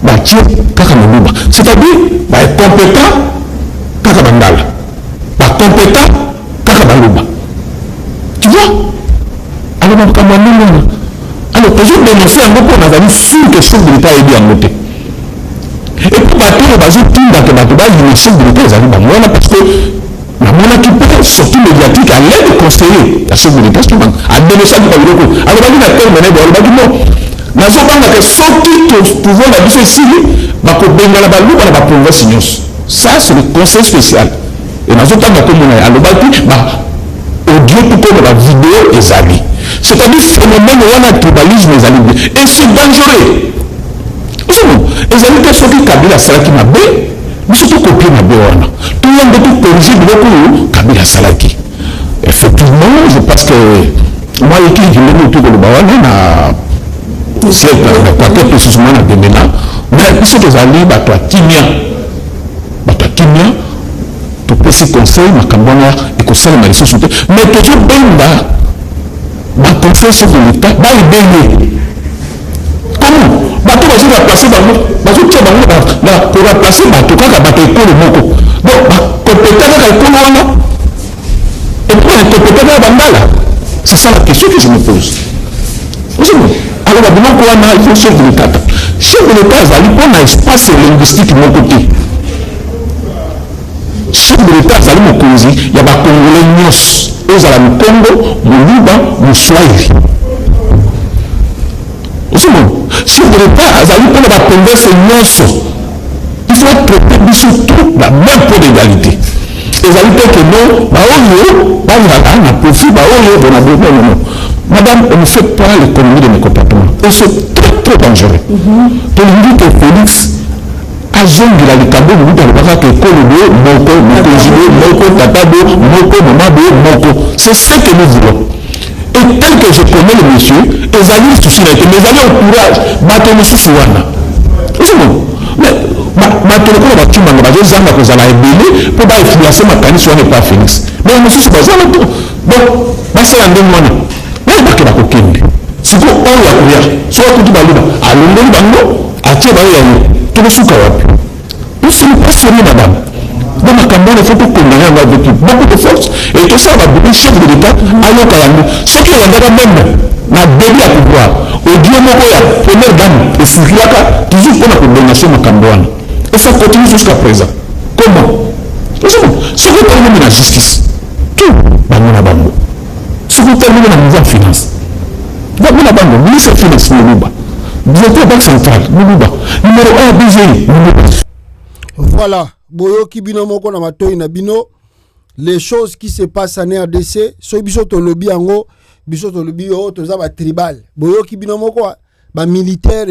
batie kaka moluba c'est-à-dire bacompétent kaka bandala bacompétent kaka baluba tu vois alors makambo ya ndenge wana alors toujours dénoncer yango mpo nazali sûr que chef de l'état ayebi yango te et puis bato oyo bazotindaka bato bayina chef de l'état ezali bango wana parce que namonaki mpe sorti médiatique à l'aide de conseiller ya chef de l'état soki adenosaki babiloko alobaki na terme na ye alobaki non nazobangaka soki pouvoir na biso esili bakobengana baluba na baprovince nyonso ça c'est le conseil spécial et nazotanga komona ye alobaki audio tuko na bavideo ezali c'est-à-dire phénomène wana tribalisme ezali et c'est dangereux ezali mpe soki Kabila asalaki mabe biso tokopie mabe wana toyambe tokorige biloko oyo Kabila asalaki effectivement je pense que moi ekili kilenge tokoloba wana na siècle précisément na Bemena mais biso tozali bato ya kimia topesi conseil makambo wana ekosalema lisusu te mais tozobenda ma confiance de l'État va aider. Comment bateau va se remplacer bateau tia bango pour remplacer bateau kaka bateau école moko donc compétent kaka école wana et puis compétent kaka bandala c'est ça la question que je me pose. Alors la demande qu'on a il faut chef de l'État azali pour un espace linguistique mon côté chef de l'État azali mokonzi il y a ba congolais nyos ozala mu Congo moluba mu Swahili. Chef de l'État azali pour la converse nyonso il faut traiter tout la même peu d'égalité ezali te que non baoyo bazala na profit baoyo bona non. Madame, on ne fait pas l'économie de mes comportements et c'est très dangereux. Donc il dit que Félix a zongi la likambo nous dit que Kolobo moko mokonzibo moko tatabo moko mamabo moko c'est ça que nous voulons. Et tel que je connais le monsieur, les amis soucis là, les amis ont courage, bateau soucis wana. C'est bon. Mais bateau ko ba tuma ba zo zanga ko zala ebele pour ba influencer ma kanisi wana pas Félix. Mais on soucis ba zala to. Donc, ba c'est un demande. Mais ba ke ba ko kende. C'est ko on ya kuya. So ko tu ba liba. Alongo bango, atie ba ya ni. To suka wapi. Nous sommes pas sérieux madame. Dans ma campagne, il faut que condamner avec beaucoup de force. Et tout ça va beaucoup chef de l'État à l'Okalango. Ce qui est même la début à pouvoir. Au Dieu Moko, la première dame, et Fourilaka, toujours pour la condamnation de Makambouane. Et ça continue jusqu'à présent. Comment? Ce qui termine la justice, tout va nous la bango. Ce qui termine la mise en finance. Va nous la bango, ministre des Finances, Moulouba. Directeur Banque Centrale, Moulouba. Numéro 1, BGI, Moulouba. Voilà. Boyoki bino moko na matoi na bino les choses qui se passent en RDC so biso to lobby yango biso to lobby o to za ba tribal boyoki bino moko ba militaire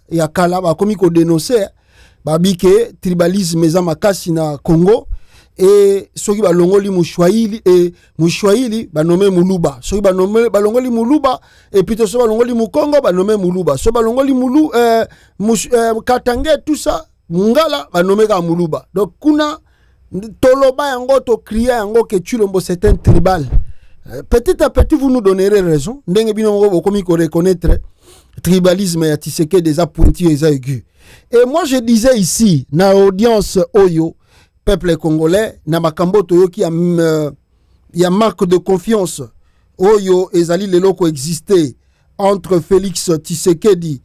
ya kala ba komi ko dénoncer ba bike tribalisme eza makasi na Congo et soki ba longoli mushwaili et mushwaili ba nommé Muluba soki ba nommé ba longoli Muluba et puis to so ba longoli mu Congo ba nommé Muluba so ba longoli Mulu Katangé tout ça Ngala va nommer ka Muluba. Donc kuna toloba yango to crier yango que Chilombo c'est un tribal. Petit à petit vous nous donnerez raison. Ndenge bino komi ko reconnaître tribalisme ya Tshisekedi des appointis et aigus. Et moi je disais ici na audience Oyo peuple congolais na makambo to qui a marque de confiance Oyo ezali lelo ko exister entre Félix Tshisekedi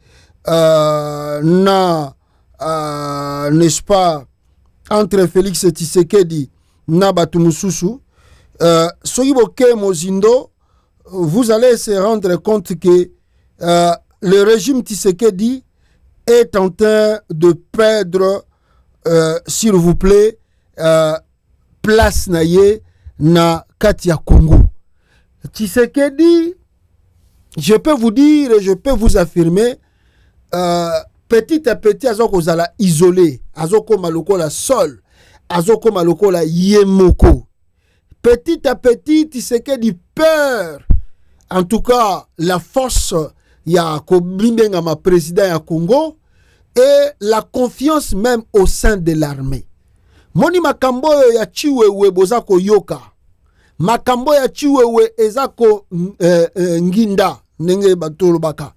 n'est-ce pas, entre Félix Tshisekedi na Batumususu, Soyiboke Mozindo, vous allez se rendre compte que le régime Tshisekedi est en train de perdre, s'il vous plaît, place naye na Katia Congo. Tshisekedi, je peux vous dire, je peux vous affirmer, petit à petit, azoko zala isolé, azoko maloko la sol, azoko maloko la yemoko. Petit à petit, Tshisekedi peur. En tout cas, la force ya Kobimenga ma président ya Congo et la confiance même au sein de l'armée. Moni makambo ya chiwewe bozako yoka. Makambo ya chiwewe ezako nginda nenge batolo baka.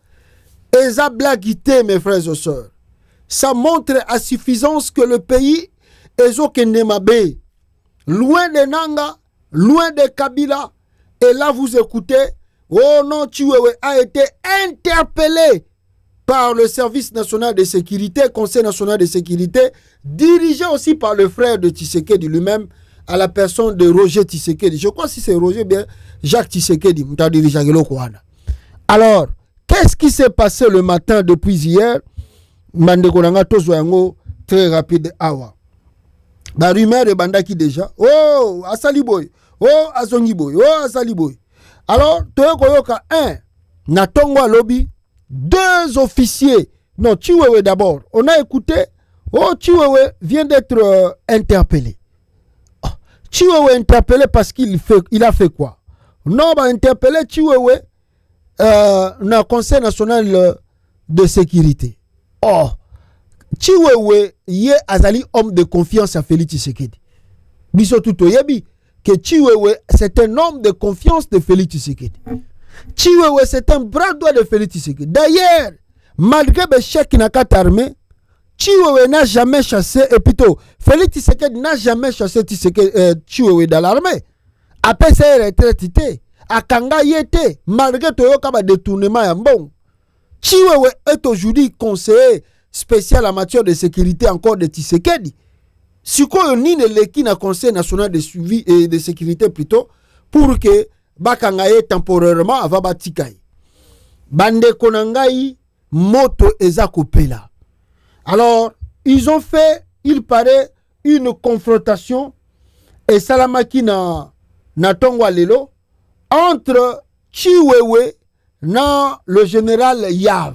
Eza blagité, mes frères et sœurs. Ça montre à suffisance que le pays est au Kendemabe, loin de Nanga, loin de Kabila. Et là, vous écoutez, oh non, Chiwewe a été interpellé par le service national de sécurité, Conseil national de sécurité, dirigé aussi par le frère de Tshisekedi lui-même, à la personne de Roger Tshisekedi. Je crois que si c'est Roger, bien Jacques Tshisekedi. Alors, qu'est-ce qui s'est passé le matin depuis hier? Mandekonanga tozoyango très rapide awa. La rumeur de bandaki déjà. Oh, Asali boy. Oh, Azongi boy. Oh, Asali boy. Alors, toyokoyoka 1. Natongwa lobby. 2 officiers. Non, Chiwewe d'abord. On a écouté. Oh, Chiwewe vient d'être interpellé. Oh, Chiwewe interpellé parce qu'il a fait quoi? Non, bah interpellé Chiwewe dans le Conseil national de sécurité. Oh, Chiwewe yé azali homme de confiance à Félix Tshisekedi. Biso tuto yebi que Chiwewe c'est un homme de confiance de Félix Tshisekedi. Chiwewe, c'est un bras droit de Félix Tshisekedi. D'ailleurs, malgré l'échec n'a qu'à armée, Chiwewe n'a jamais chassé, et plutôt, Félix Tshisekedi n'a jamais chassé Chiwewe dans l'armée. Après ça, il est retraité. A Kanga Yete, malgré Toyoka détournement à bon. Chiwewe est aujourd'hui conseiller spécial en matière de sécurité encore de Tshisekedi. Si on ni l'équipe na conseil national de suivi et de sécurité plutôt, pour que Bakangaye temporairement avant Batikai. Bande Konangai, moto eza kopela. Alors, ils ont fait, il paraît, une confrontation et Salamaki na Tongwa Lelo entre Chiwewe na le général Yav.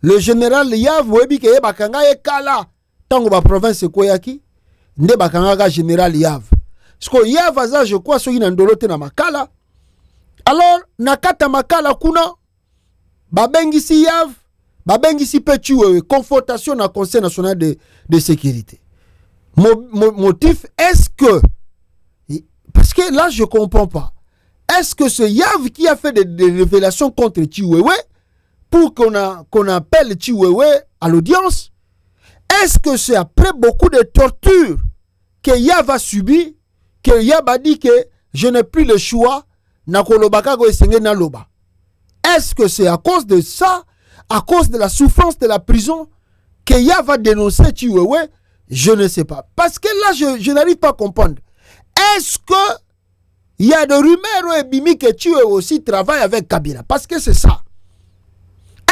Le général Yav, webi ke Bakangaye kala, tango ba province Koyaki, nde Bakangaga général Yav. Parce que Yav aza, je crois, soki na ndolote na makala. Alors, nakata makala kuna, babengisi Yav, babengisi pe Chiwewe, confrontation na Conseil national de sécurité. Motif, est-ce que, parce que là, je ne comprends pas, est-ce que c'est Yav qui a fait des révélations contre Chiwewe pour qu'on appelle Chiwewe à l'audience? Est-ce que c'est après beaucoup de tortures que Yav a subi, que Yav a dit que je n'ai plus le choix? Est-ce que c'est à cause de ça, à cause de la souffrance de la prison, que Yav va dénoncer Chiwewe? Je ne sais pas. Parce que là, je n'arrive pas à comprendre. Est-ce que il y a des rumeurs et Bimi que Chiwewe aussi travaille avec Kabila? Parce que c'est ça.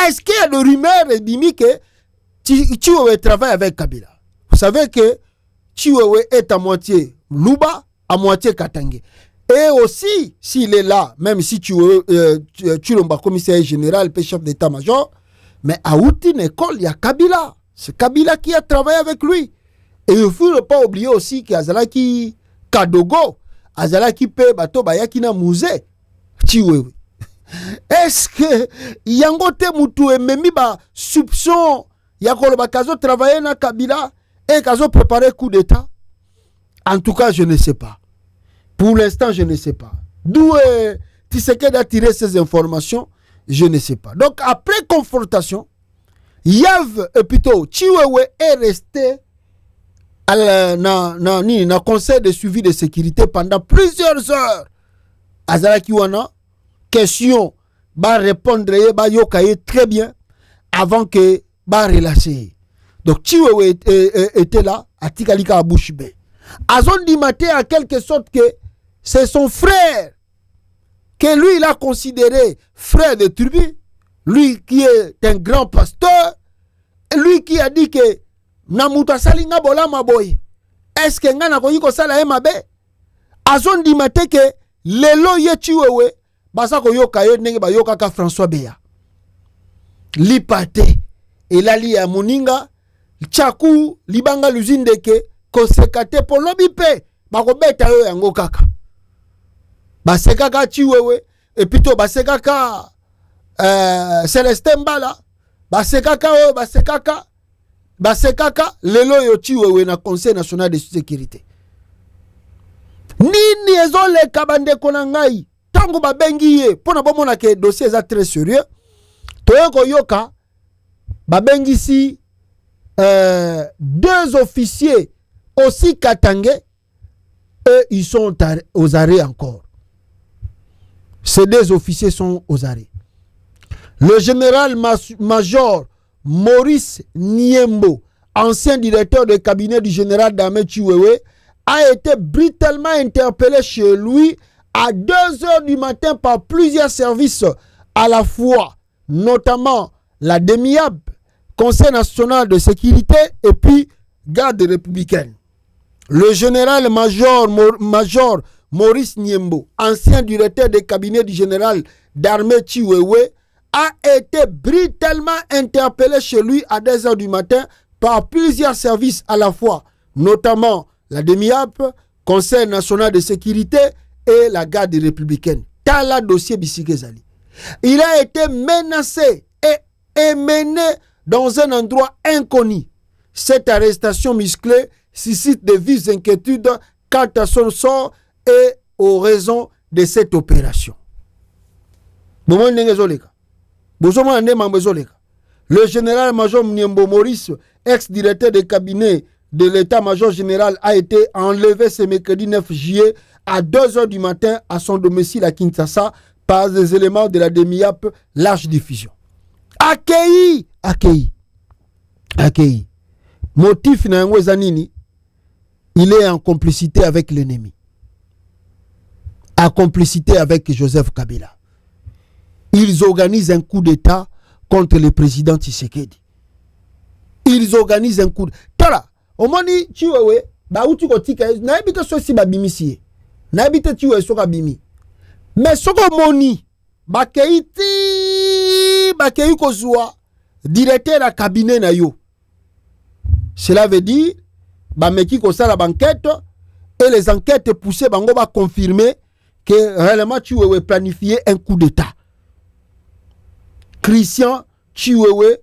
Est-ce qu'il y a des rumeurs et Bimi que Chiwewe travaille avec Kabila? Vous savez que Chiwewe est à moitié Luba, à moitié Katangé. Et aussi, s'il est là, même si Chilomba, commissaire général, chef d'état-major, mais à Outine école, il y a Kabila. C'est Kabila qui a travaillé avec lui. Et il ne faut pas oublier aussi qu'il y a Zalaki Kadogo, Azalaki Pe Bato Bayaki na Musée. Chiwewe. Est-ce que Yangote Moutou et Memi ba soupçon Yakolo Bakazo travailler na Kabila et Kazo préparer coup d'état? En tout cas, je ne sais pas. Pour l'instant, je ne sais pas. D'où Tshisekedi a tiré ces informations, je ne sais pas. Donc, après confrontation, Yav, plutôt, Chiwewe est resté na conseil de suivi de sécurité pendant plusieurs heures. Azalaki wana, question, ba répondre, ba yokaye très bien, avant que ba relâcher. Donc, Chiwewe était là, à Tikalika à Bouchbe. Azon Dimate, en quelque sorte que c'est son frère que lui il a considéré frère de tribu, lui qui est un grand pasteur, lui qui a dit que Namuta Salinga Bola Maboy, est-ce que Ngana Koyiko Sala Emabe? Azon Dimate que Lelo Ye Chiwewe, Basako Yokaye Nenge Bayoka ka François Beya. Lipate, et la li a Moninga, Tchakou, Libanga Luzindeke, Kosekate pour l'obipe, Bakobeta yo yango kaka. Basekaka Chiwewe, et plutôt Basekaka Célestin Mbala, Basekaka Lelo yo Chiwewe na Conseil national de sécurité. Nini ezole kabande konangai, tango babengi ye, pona bomona ke dossier est très sérieux, toyoko yoka, babengi si deux officiers aussi katangé, eux ils sont aux arrêts encore. Ces deux officiers sont aux arrêts. Le général-major Maurice Niembo, ancien directeur de cabinet du général d'armée Chiwewe, a été brutalement interpellé chez lui à 2 heures du matin par plusieurs services à la fois, notamment la DEMIAB, Conseil national de sécurité et puis garde républicaine. Le général-major Maurice Niembo, ancien directeur de cabinet du général d'armée Chiwewe, a été brutalement interpellé chez lui à 2 heures du matin par plusieurs services à la fois, notamment la DEMIAP, Conseil national de sécurité et la garde républicaine. Tala dossier Bisigezali. Il a été menacé et mené dans un endroit inconnu. Cette arrestation musclée suscite de vives inquiétudes quant à son sort et aux raisons de cette opération. Le général-major Mniembo Maurice, ex-directeur de cabinet de l'état-major général, a été enlevé ce mercredi 9 juillet à 2h du matin à son domicile à Kinshasa par des éléments de la DEMIAP large diffusion. Accueilli. Motif Nangwezanini, il est en complicité avec l'ennemi. En complicité avec Joseph Kabila. Ils organisent un coup d'État contre le président Tshisekedi. Ils organisent un coup d'État. Tala, au moins, tu vois, bah où tu kotika, n'habite so si babimisi. N'habite tu vois so kabimi. Mais soko moni, bakeiti kozua, directeur à cabinet na yo. Cela veut dire, bameki kosa la banquette, et les enquêtes poussées, bango va confirmer que réellement tu veux planifier un coup d'État. Christian Chiwewe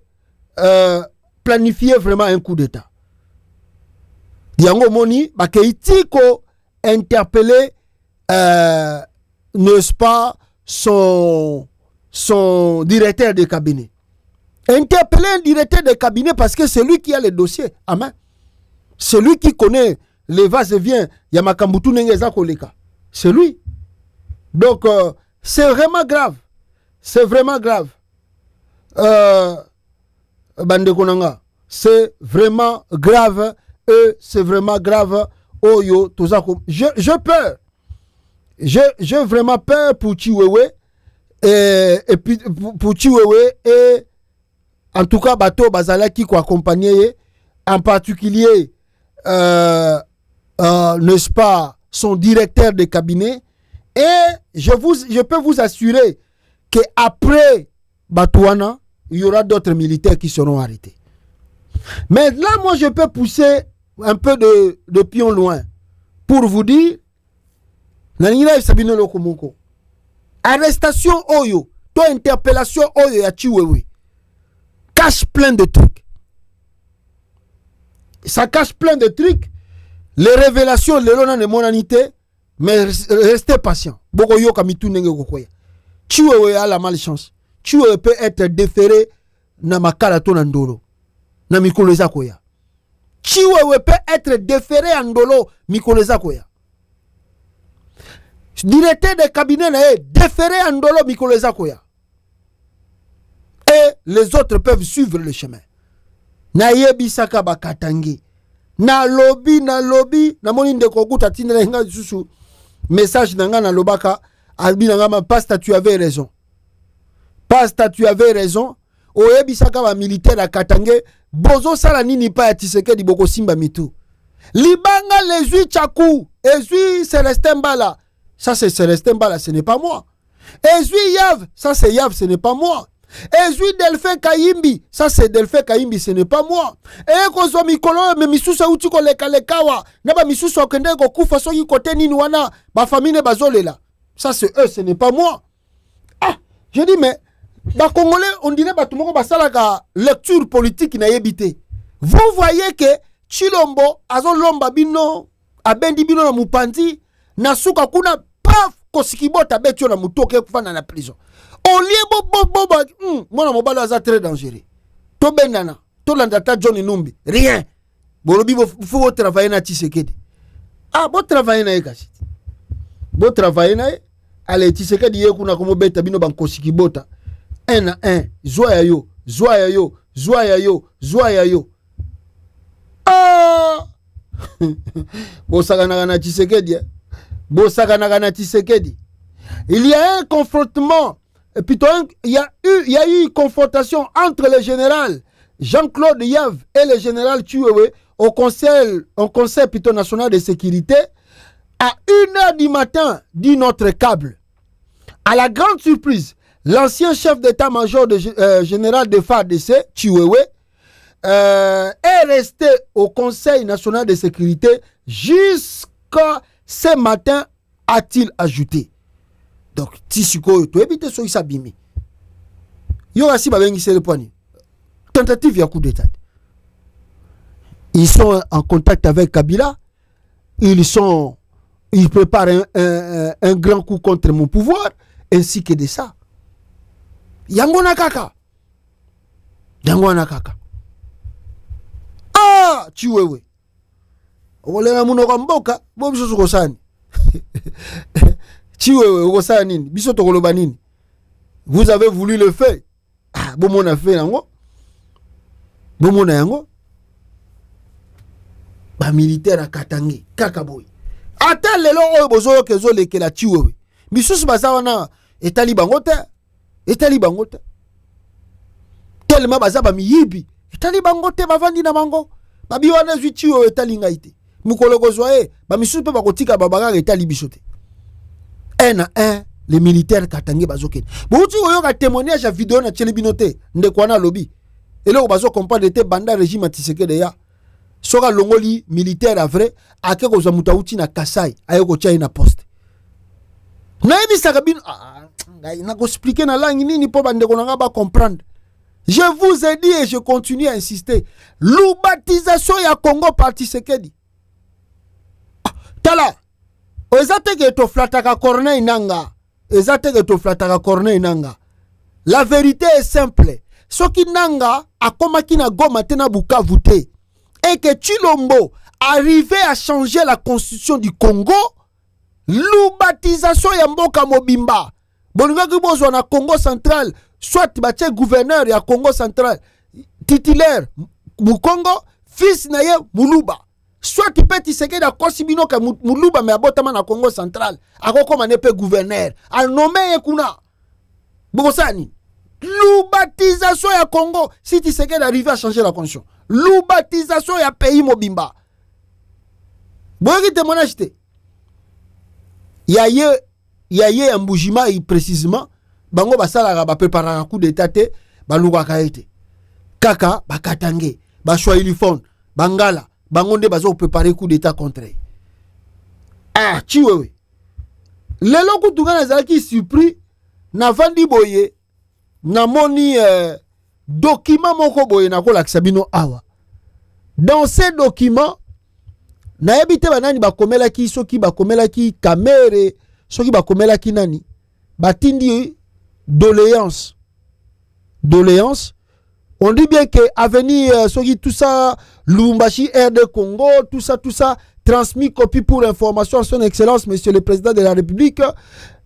planifiait vraiment un coup d'État. Diango Moni, Bakeitiko interpellé, n'est-ce pas, son directeur de cabinet. Interpeller un directeur de cabinet parce que c'est lui qui a le dossier. Amen. C'est lui qui connaît les vas-et-vient. Yamakambutu Nengeza Koleka. C'est lui. Donc, c'est vraiment grave. C'est vraiment grave. Bandekonanga, c'est vraiment grave et c'est vraiment grave. Oyo Tozako, je peur. J'ai vraiment peur pour Chiwewe et puis pour Chiwewe et en tout cas Bato Bazala qui accompagné en particulier n'est-ce pas son directeur de cabinet et je peux vous assurer que après Batouana il y aura d'autres militaires qui seront arrêtés. Mais là, moi, je peux pousser un peu de pion loin pour vous dire arrestation Oyo, toi interpellation Oyo ya Chiwewe cache plein de trucs. Ça cache plein de trucs. Les révélations, les lonas de monanité, mais restez patient. Boko yo kamitu nenge kokoya. Chiwewe a la malchance. Tu peux être déféré na makala to ndolo na mikoleza koya. Chiwewe peut être déféré en ndolo mikoleza koya. Directeur de cabinet na déféré en ndolo mikoleza koya. Et les autres peuvent suivre le chemin. Na yebisaka bakatangi. Na lobby na moni ndeko kuta tinela nga susu message nanga na lobaka albi nanga ma pasta tu avais raison. Pasta, tu avais raison. Oyebisaka ba militaire à Katangé. Bozo sala nini pa ya Tshisekedi boko simba mitu. Libanga les Tchakou. Ezui Célestin Mbala. Ça c'est Célestin Mbala, ce n'est pas moi. Ezui Yav. Ça c'est Yav, ce n'est pas moi. Ezui Delphin Kayimbi. Ça c'est Delphin Kayimbi, ce n'est pas moi. Et kozo mikolo me misusa uti ko lekawa. Naba misusa okende ko kufa soki kote nini wana. Ba famille ne bazolela. Ça c'est eux, ce n'est pas moi. Ah, je dis mais les Congolais, on dirait que tout le monde a lecture politique na yebité. Vous voyez que Chilombo, Azon Lomba Bino, Abendi Bino na Mupandi, Nasuka Kuna, paf, Kosikibota Betio na Mutoke Kufana na prison. Au lieu moi na mobalo aza très dangereux. To benana, to landata Johnny Numbi, rien. Bolobi faut travailler na Tshisekedi. Ah, bon travailler na Ekasi. Bon travailler na allez Tshisekedi yekuna komo beta bino ban Kosikibota. 1 à 1, zoya yo. Ah! Bosaka Tshisekedi. Il y a un confrontement, et plutôt il y a eu une confrontation entre le général Jean-Claude Yav et le général Chiwewe au conseil plutôt national de sécurité à 1h du matin, dit notre câble. À la grande surprise, l'ancien chef d'état-major général de FARDC, Chiwewe, est resté au Conseil national de sécurité jusqu'à ce matin, a-t-il ajouté. Donc, Tishiko, tu évites ce qui s'abîme. Yorasi Babengi, c'est le point. Tentative, il y a coup d'état. Ils sont en contact avec Kabila. Ils préparent un grand coup contre mon pouvoir, ainsi que de ça. yango na kaka ah chiwewe okolenga munoko mboka bo biso sokosani chiwewe okosana nini biso tokoloba nini vous avez voulu le faire ah bomona fait yango bomona yango ba militaire akatangi kaka boy ata lelo oyo bozoyo kezo lekela chiwewe bisusu baza wana etali bango te tellement baza ba miyibi etali bango te bavandi na bango babi wana zwi chiwewe etali ngai te mukolo kozwa ba misusu pe bakotika babaka etali biso te un à un les militaires katangi bazokene bouti oyo ka témoignage ya vidéo na chelibino te ndekwana lobi eloko bazo comprendre te banda régime Tshisekedi ya soka longoli militaire à vrai ake ko zamuta uti na Kasai ayoko chai na poste na ebisaka bino ngai na ko expliquer na langue nini po bandeko na nga ba comprendre. Je vous ai dit et je continue à insister, l'ubbatisation ya Congo par Tshisekedi tala ezate ke to flataka corneille nanga la vérité est simple soki nanga akomaki na Goma te na Bukavu te et que Chilombo arrivait à changer la constitution du Congo, l'ubbatisation ya mboka mobimba boningaki bozwa na Congo central soit batie gouverneur ya Congo central titulaire Mukongo fils na ye Muluba soit peut Tshisekedi akosibino ka Muluba me abotama na Congo central akokoma nepe gouverneur a nommé kuna bokosani l'ubbatisation ya Congo si Tshisekedi arrive à changer la constitution l'ubbatisation ya pays mobimba boyoki témoignage te yaye ambujima précisément bango basalaka ba préparaka coup d'état te balukaka ete kaka bakatange baswahilifone bangala bango nde bazo préparer coup d'état contre ah chiwewe lelo kutunga nazalaki surpris na vandi boye na moni document moko boye na kolakisa bino awa dans ces documents na ebite banani bakomelaki soki bakomelaki kamere soki bakomelaki nani batindi doléance on dit bien que avenir soki tout ça Lumbashi RD Congo tout ça transmis copie pour information à son excellence monsieur le président de la République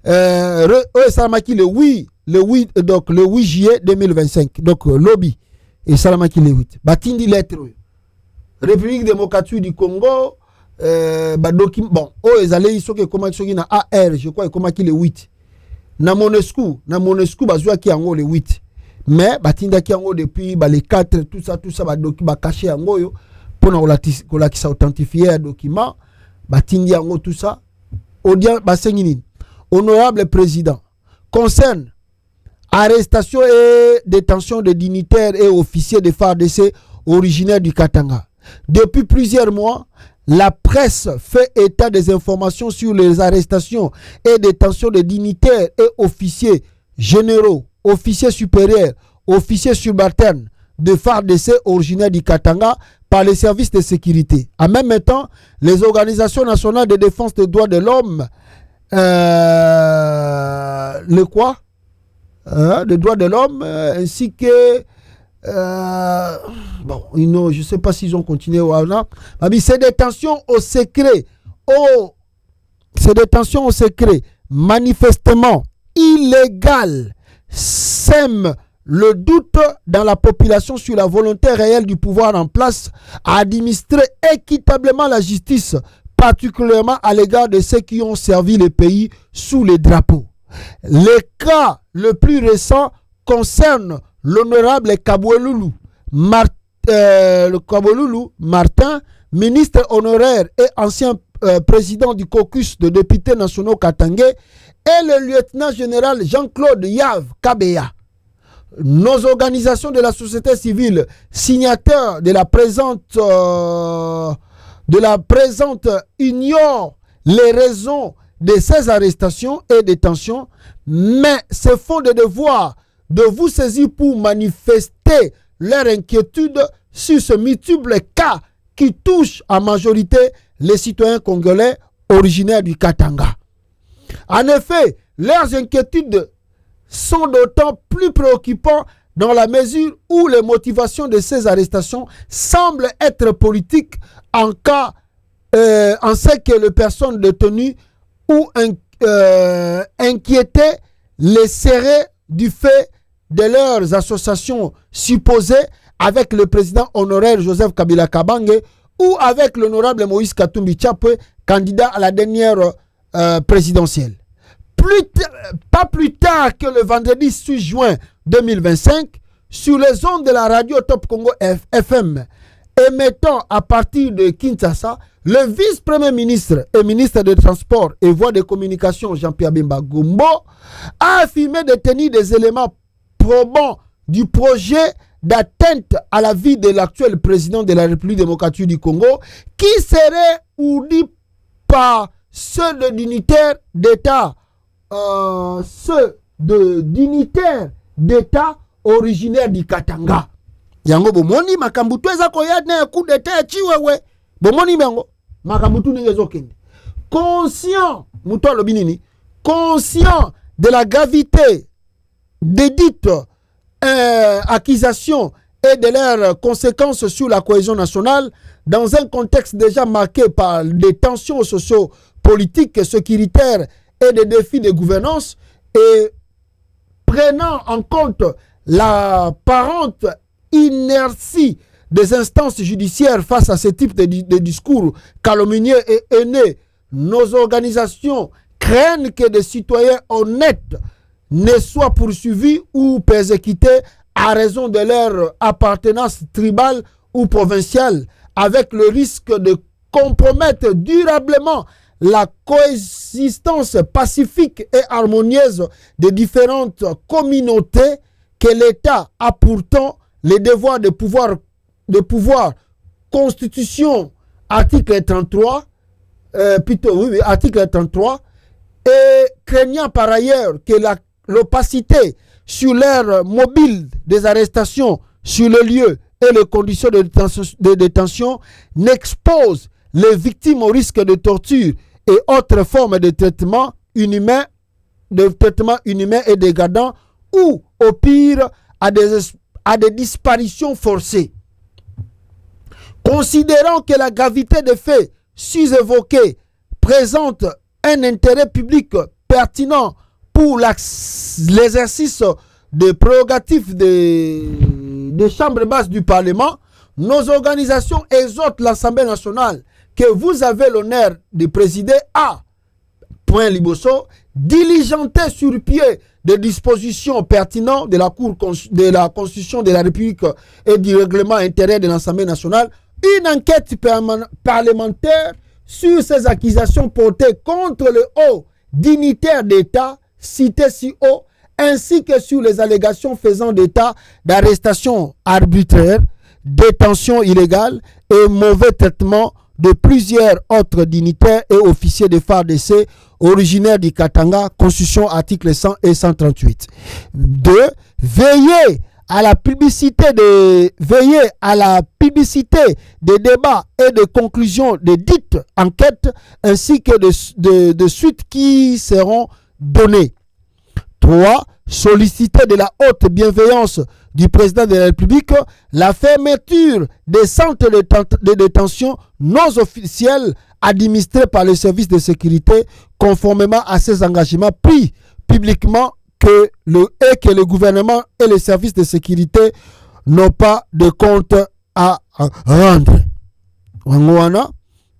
Salamaki le 8 juillet 2025 donc lobby et Salamaki le 8 batindi lettre République démocratique du Congo bon ezalei soki ekoma soki na AR je crois ekoma ki le 8 na Monesco bazwa ki yango le 8 mais batinda ki yango depuis les 4 tout ça ba caché yango yo pona kolakisa authentifier document batindi yango tout ça audience basengi nini honorable président concerne arrestation et détention de dignitaires et officiers de FARDC originaires du Katanga. Depuis plusieurs mois, la presse fait état des informations sur les arrestations et détentions de dignitaires et officiers généraux, officiers supérieurs, officiers subalternes de FARDC originaires du Katanga par les services de sécurité. En même temps, les organisations nationales de défense des droits de l'homme, des droits de l'homme, ainsi que bon, je ne sais pas s'ils ont continué ou non. Mais ces détentions au secret, manifestement illégales, sèment le doute dans la population sur la volonté réelle du pouvoir en place à administrer équitablement la justice, particulièrement à l'égard de ceux qui ont servi le pays sous les drapeaux. Le cas le plus récent concerne l'honorable Kaboueloulou Martin, ministre honoraire et ancien président du caucus de députés nationaux katangais, et le lieutenant général Jean-Claude Yave Kabeya. Nos organisations de la société civile, signataires de la présente ignorent les raisons de ces arrestations et détentions, mais se font de devoir de vous saisir pour manifester leur inquiétude sur ce multiple cas qui touche en majorité les citoyens congolais originaires du Katanga. En effet, leurs inquiétudes sont d'autant plus préoccupants dans la mesure où les motivations de ces arrestations semblent être politiques en ce que les personnes détenues ou inquiétées les seraient du fait de leurs associations supposées avec le président honoraire Joseph Kabila Kabange ou avec l'honorable Moïse Katumbi Tchapwe, candidat à la dernière présidentielle. Pas plus tard que le vendredi 6 juin 2025, sur les ondes de la radio Top Congo FM, émettant à partir de Kinshasa, le vice-premier ministre et ministre des Transports et Voies de Communication Jean-Pierre Bemba Gombo a affirmé détenir des éléments probants du projet d'atteinte à la vie de l'actuel président de la République démocratique du Congo qui serait ourdi par ceux de dignitaires d'État originaires du Katanga. Yango bomoni makambutu eza koya na coup d'état chiwewe. Bomoni mengo makambutu ningezo kende. Conscient muto binini, conscient de la gravité des dites accusations et de leurs conséquences sur la cohésion nationale dans un contexte déjà marqué par des tensions socio-politiques, sécuritaires et des défis de gouvernance, et prenant en compte l'apparente inertie des instances judiciaires face à ce type de discours calomnieux et haineux, nos organisations craignent que des citoyens honnêtes ne soient poursuivis ou persécutés à raison de leur appartenance tribale ou provinciale, avec le risque de compromettre durablement la coexistence pacifique et harmonieuse des différentes communautés que l'État a pourtant les devoirs de pouvoir Constitution, article 33, article 33, et craignant par ailleurs que l'opacité sur l'aire mobile des arrestations sur le lieu et les conditions de détention n'expose les victimes au risque de torture et autres formes de traitement inhumain et dégradant, ou au pire à des disparitions forcées. Considérant que la gravité des faits sus-évoqués présente un intérêt public pertinent pour l'exercice des prérogatives des chambres basses du Parlement, nos organisations exhortent l'Assemblée nationale que vous avez l'honneur de présider à point Liboso, diligenter sur pied des dispositions pertinentes de la Constitution de la République et du règlement intérieur de l'Assemblée nationale, une enquête parlementaire sur ces accusations portées contre le haut dignitaire d'État cité si haut, ainsi que sur les allégations faisant d'état d'arrestation arbitraire, détention illégale et mauvais traitement de plusieurs autres dignitaires et officiers de FARDC originaires du Katanga, Constitution article 100 et 138. 2. Veiller à la publicité des débats et de conclusions de dites enquêtes ainsi que de suites qui seront données. 3. Solliciter de la haute bienveillance du président de la République la fermeture des centres de détention non officiels administrés par les services de sécurité conformément à ces engagements pris publiquement que le gouvernement et les services de sécurité n'ont pas de compte à rendre.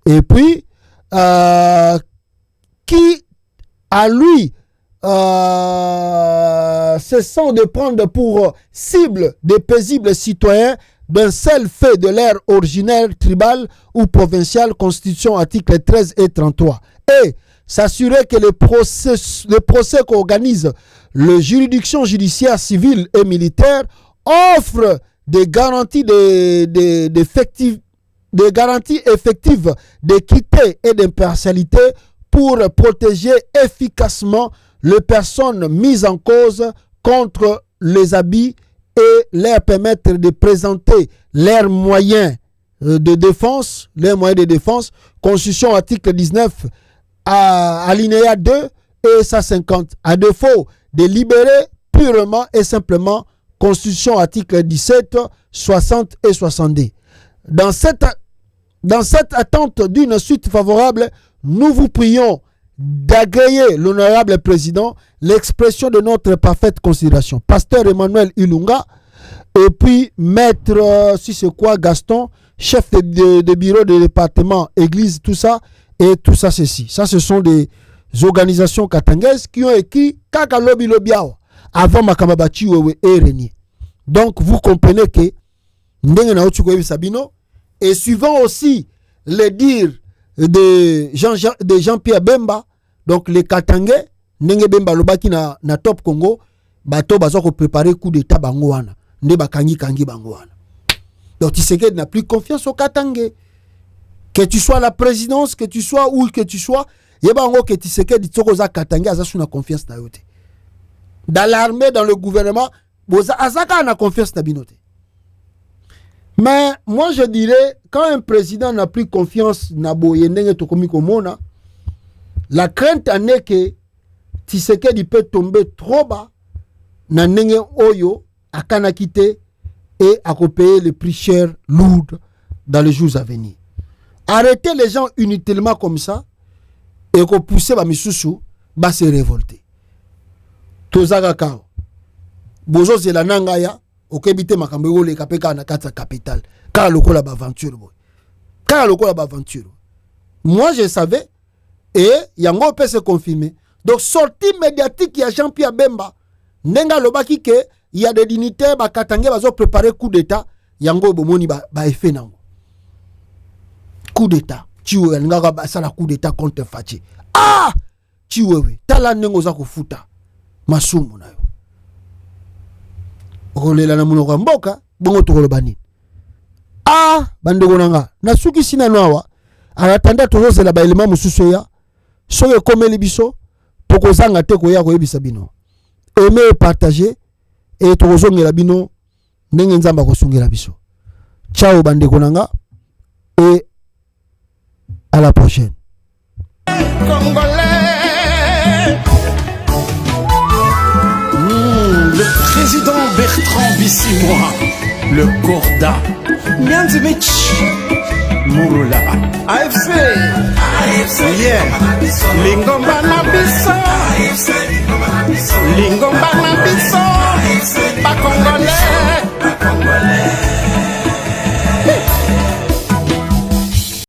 Et puis, qui à lui cessant de prendre pour cible des paisibles citoyens d'un seul fait de l'ère originaire, tribale ou provinciale, Constitution article 13 et 33, et s'assurer que le procès qu'organise la juridiction judiciaire civile et militaire offre des garanties effectives d'équité et d'impartialité pour protéger efficacement les personnes mises en cause contre les abus et leur permettre de présenter leurs moyens de défense, Constitution article 19 alinéa 2 et 150. À défaut de libérer purement et simplement Constitution article 17, 60 et 62. Dans cette attente d'une suite favorable, nous vous prions d'agréer l'honorable président l'expression de notre parfaite considération. Pasteur Emmanuel Ilunga, et puis maître, si c'est quoi, Gaston, chef de bureau de département, église, tout ça, et tout ça, ceci. Ça, ce sont des organisations katangaises qui ont écrit Kaka Lobi Lobiao avant Makamabachi Wewe et Renier. Donc, vous comprenez que Sabino, et suivant aussi les dires de Jean-Pierre Bemba, donc les Katangais, Nenge Bemba Lobaki na Top Congo, bato bazoko préparer coup d'état bangouana, ne bakangi kangi bangouana. Donc Tshisekedi n'a plus confiance au Katangais. Que tu sois la présidence, que tu sois où que tu sois, yebango que Tshisekedi tsokoza Katangais aza na confiance na yote. Dans l'armée, dans le gouvernement, boza azaka na confiance na binote. Mais moi je dirais, quand un président n'a plus confiance na boyendenge tokomi komona, la crainte en est que Tshisekedi peut tomber trop bas na nenge oyo akana kite et à payer les prix chers, lourds dans les jours à venir. Arrêtez les gens inutilement comme ça et qu'on pousse ba misusu ba se révolter. Tozaga kao. Bozo zela nangaya okebite makambo le kapeka na kata capital. Car lokola ba aventure boy. Car lokola ba aventure. Moi je savais et yango peut se confirmer. Donc sortie médiatique ya Jean-Pierre Bemba nenga lobaki ke il y a des dignitaires ba katangé bazo préparer coup d'état yango bomoni ba effet nango. Coup d'état. Chiwe ngaka ba sala coup d'état contre Fachi. Ah! Chiwewe tala nengo za kufuta masumu nayo. Okolela na munoko mboka bongo tokolobani. Ah, bandeko nanga na suki sina noawa aratanda tozozela ba elema mususu ya soye komeli biso tokozanga te koya koyebisa bino. Aimer partager et tozongela bino ndenge nzamba kosungela biso. Ciao bandeko nanga et à la prochaine. Congolais. Le président Bertrand Bissimois, le Corda, Nyanzimich, Mouroula, AFC, yeah, Lingomba.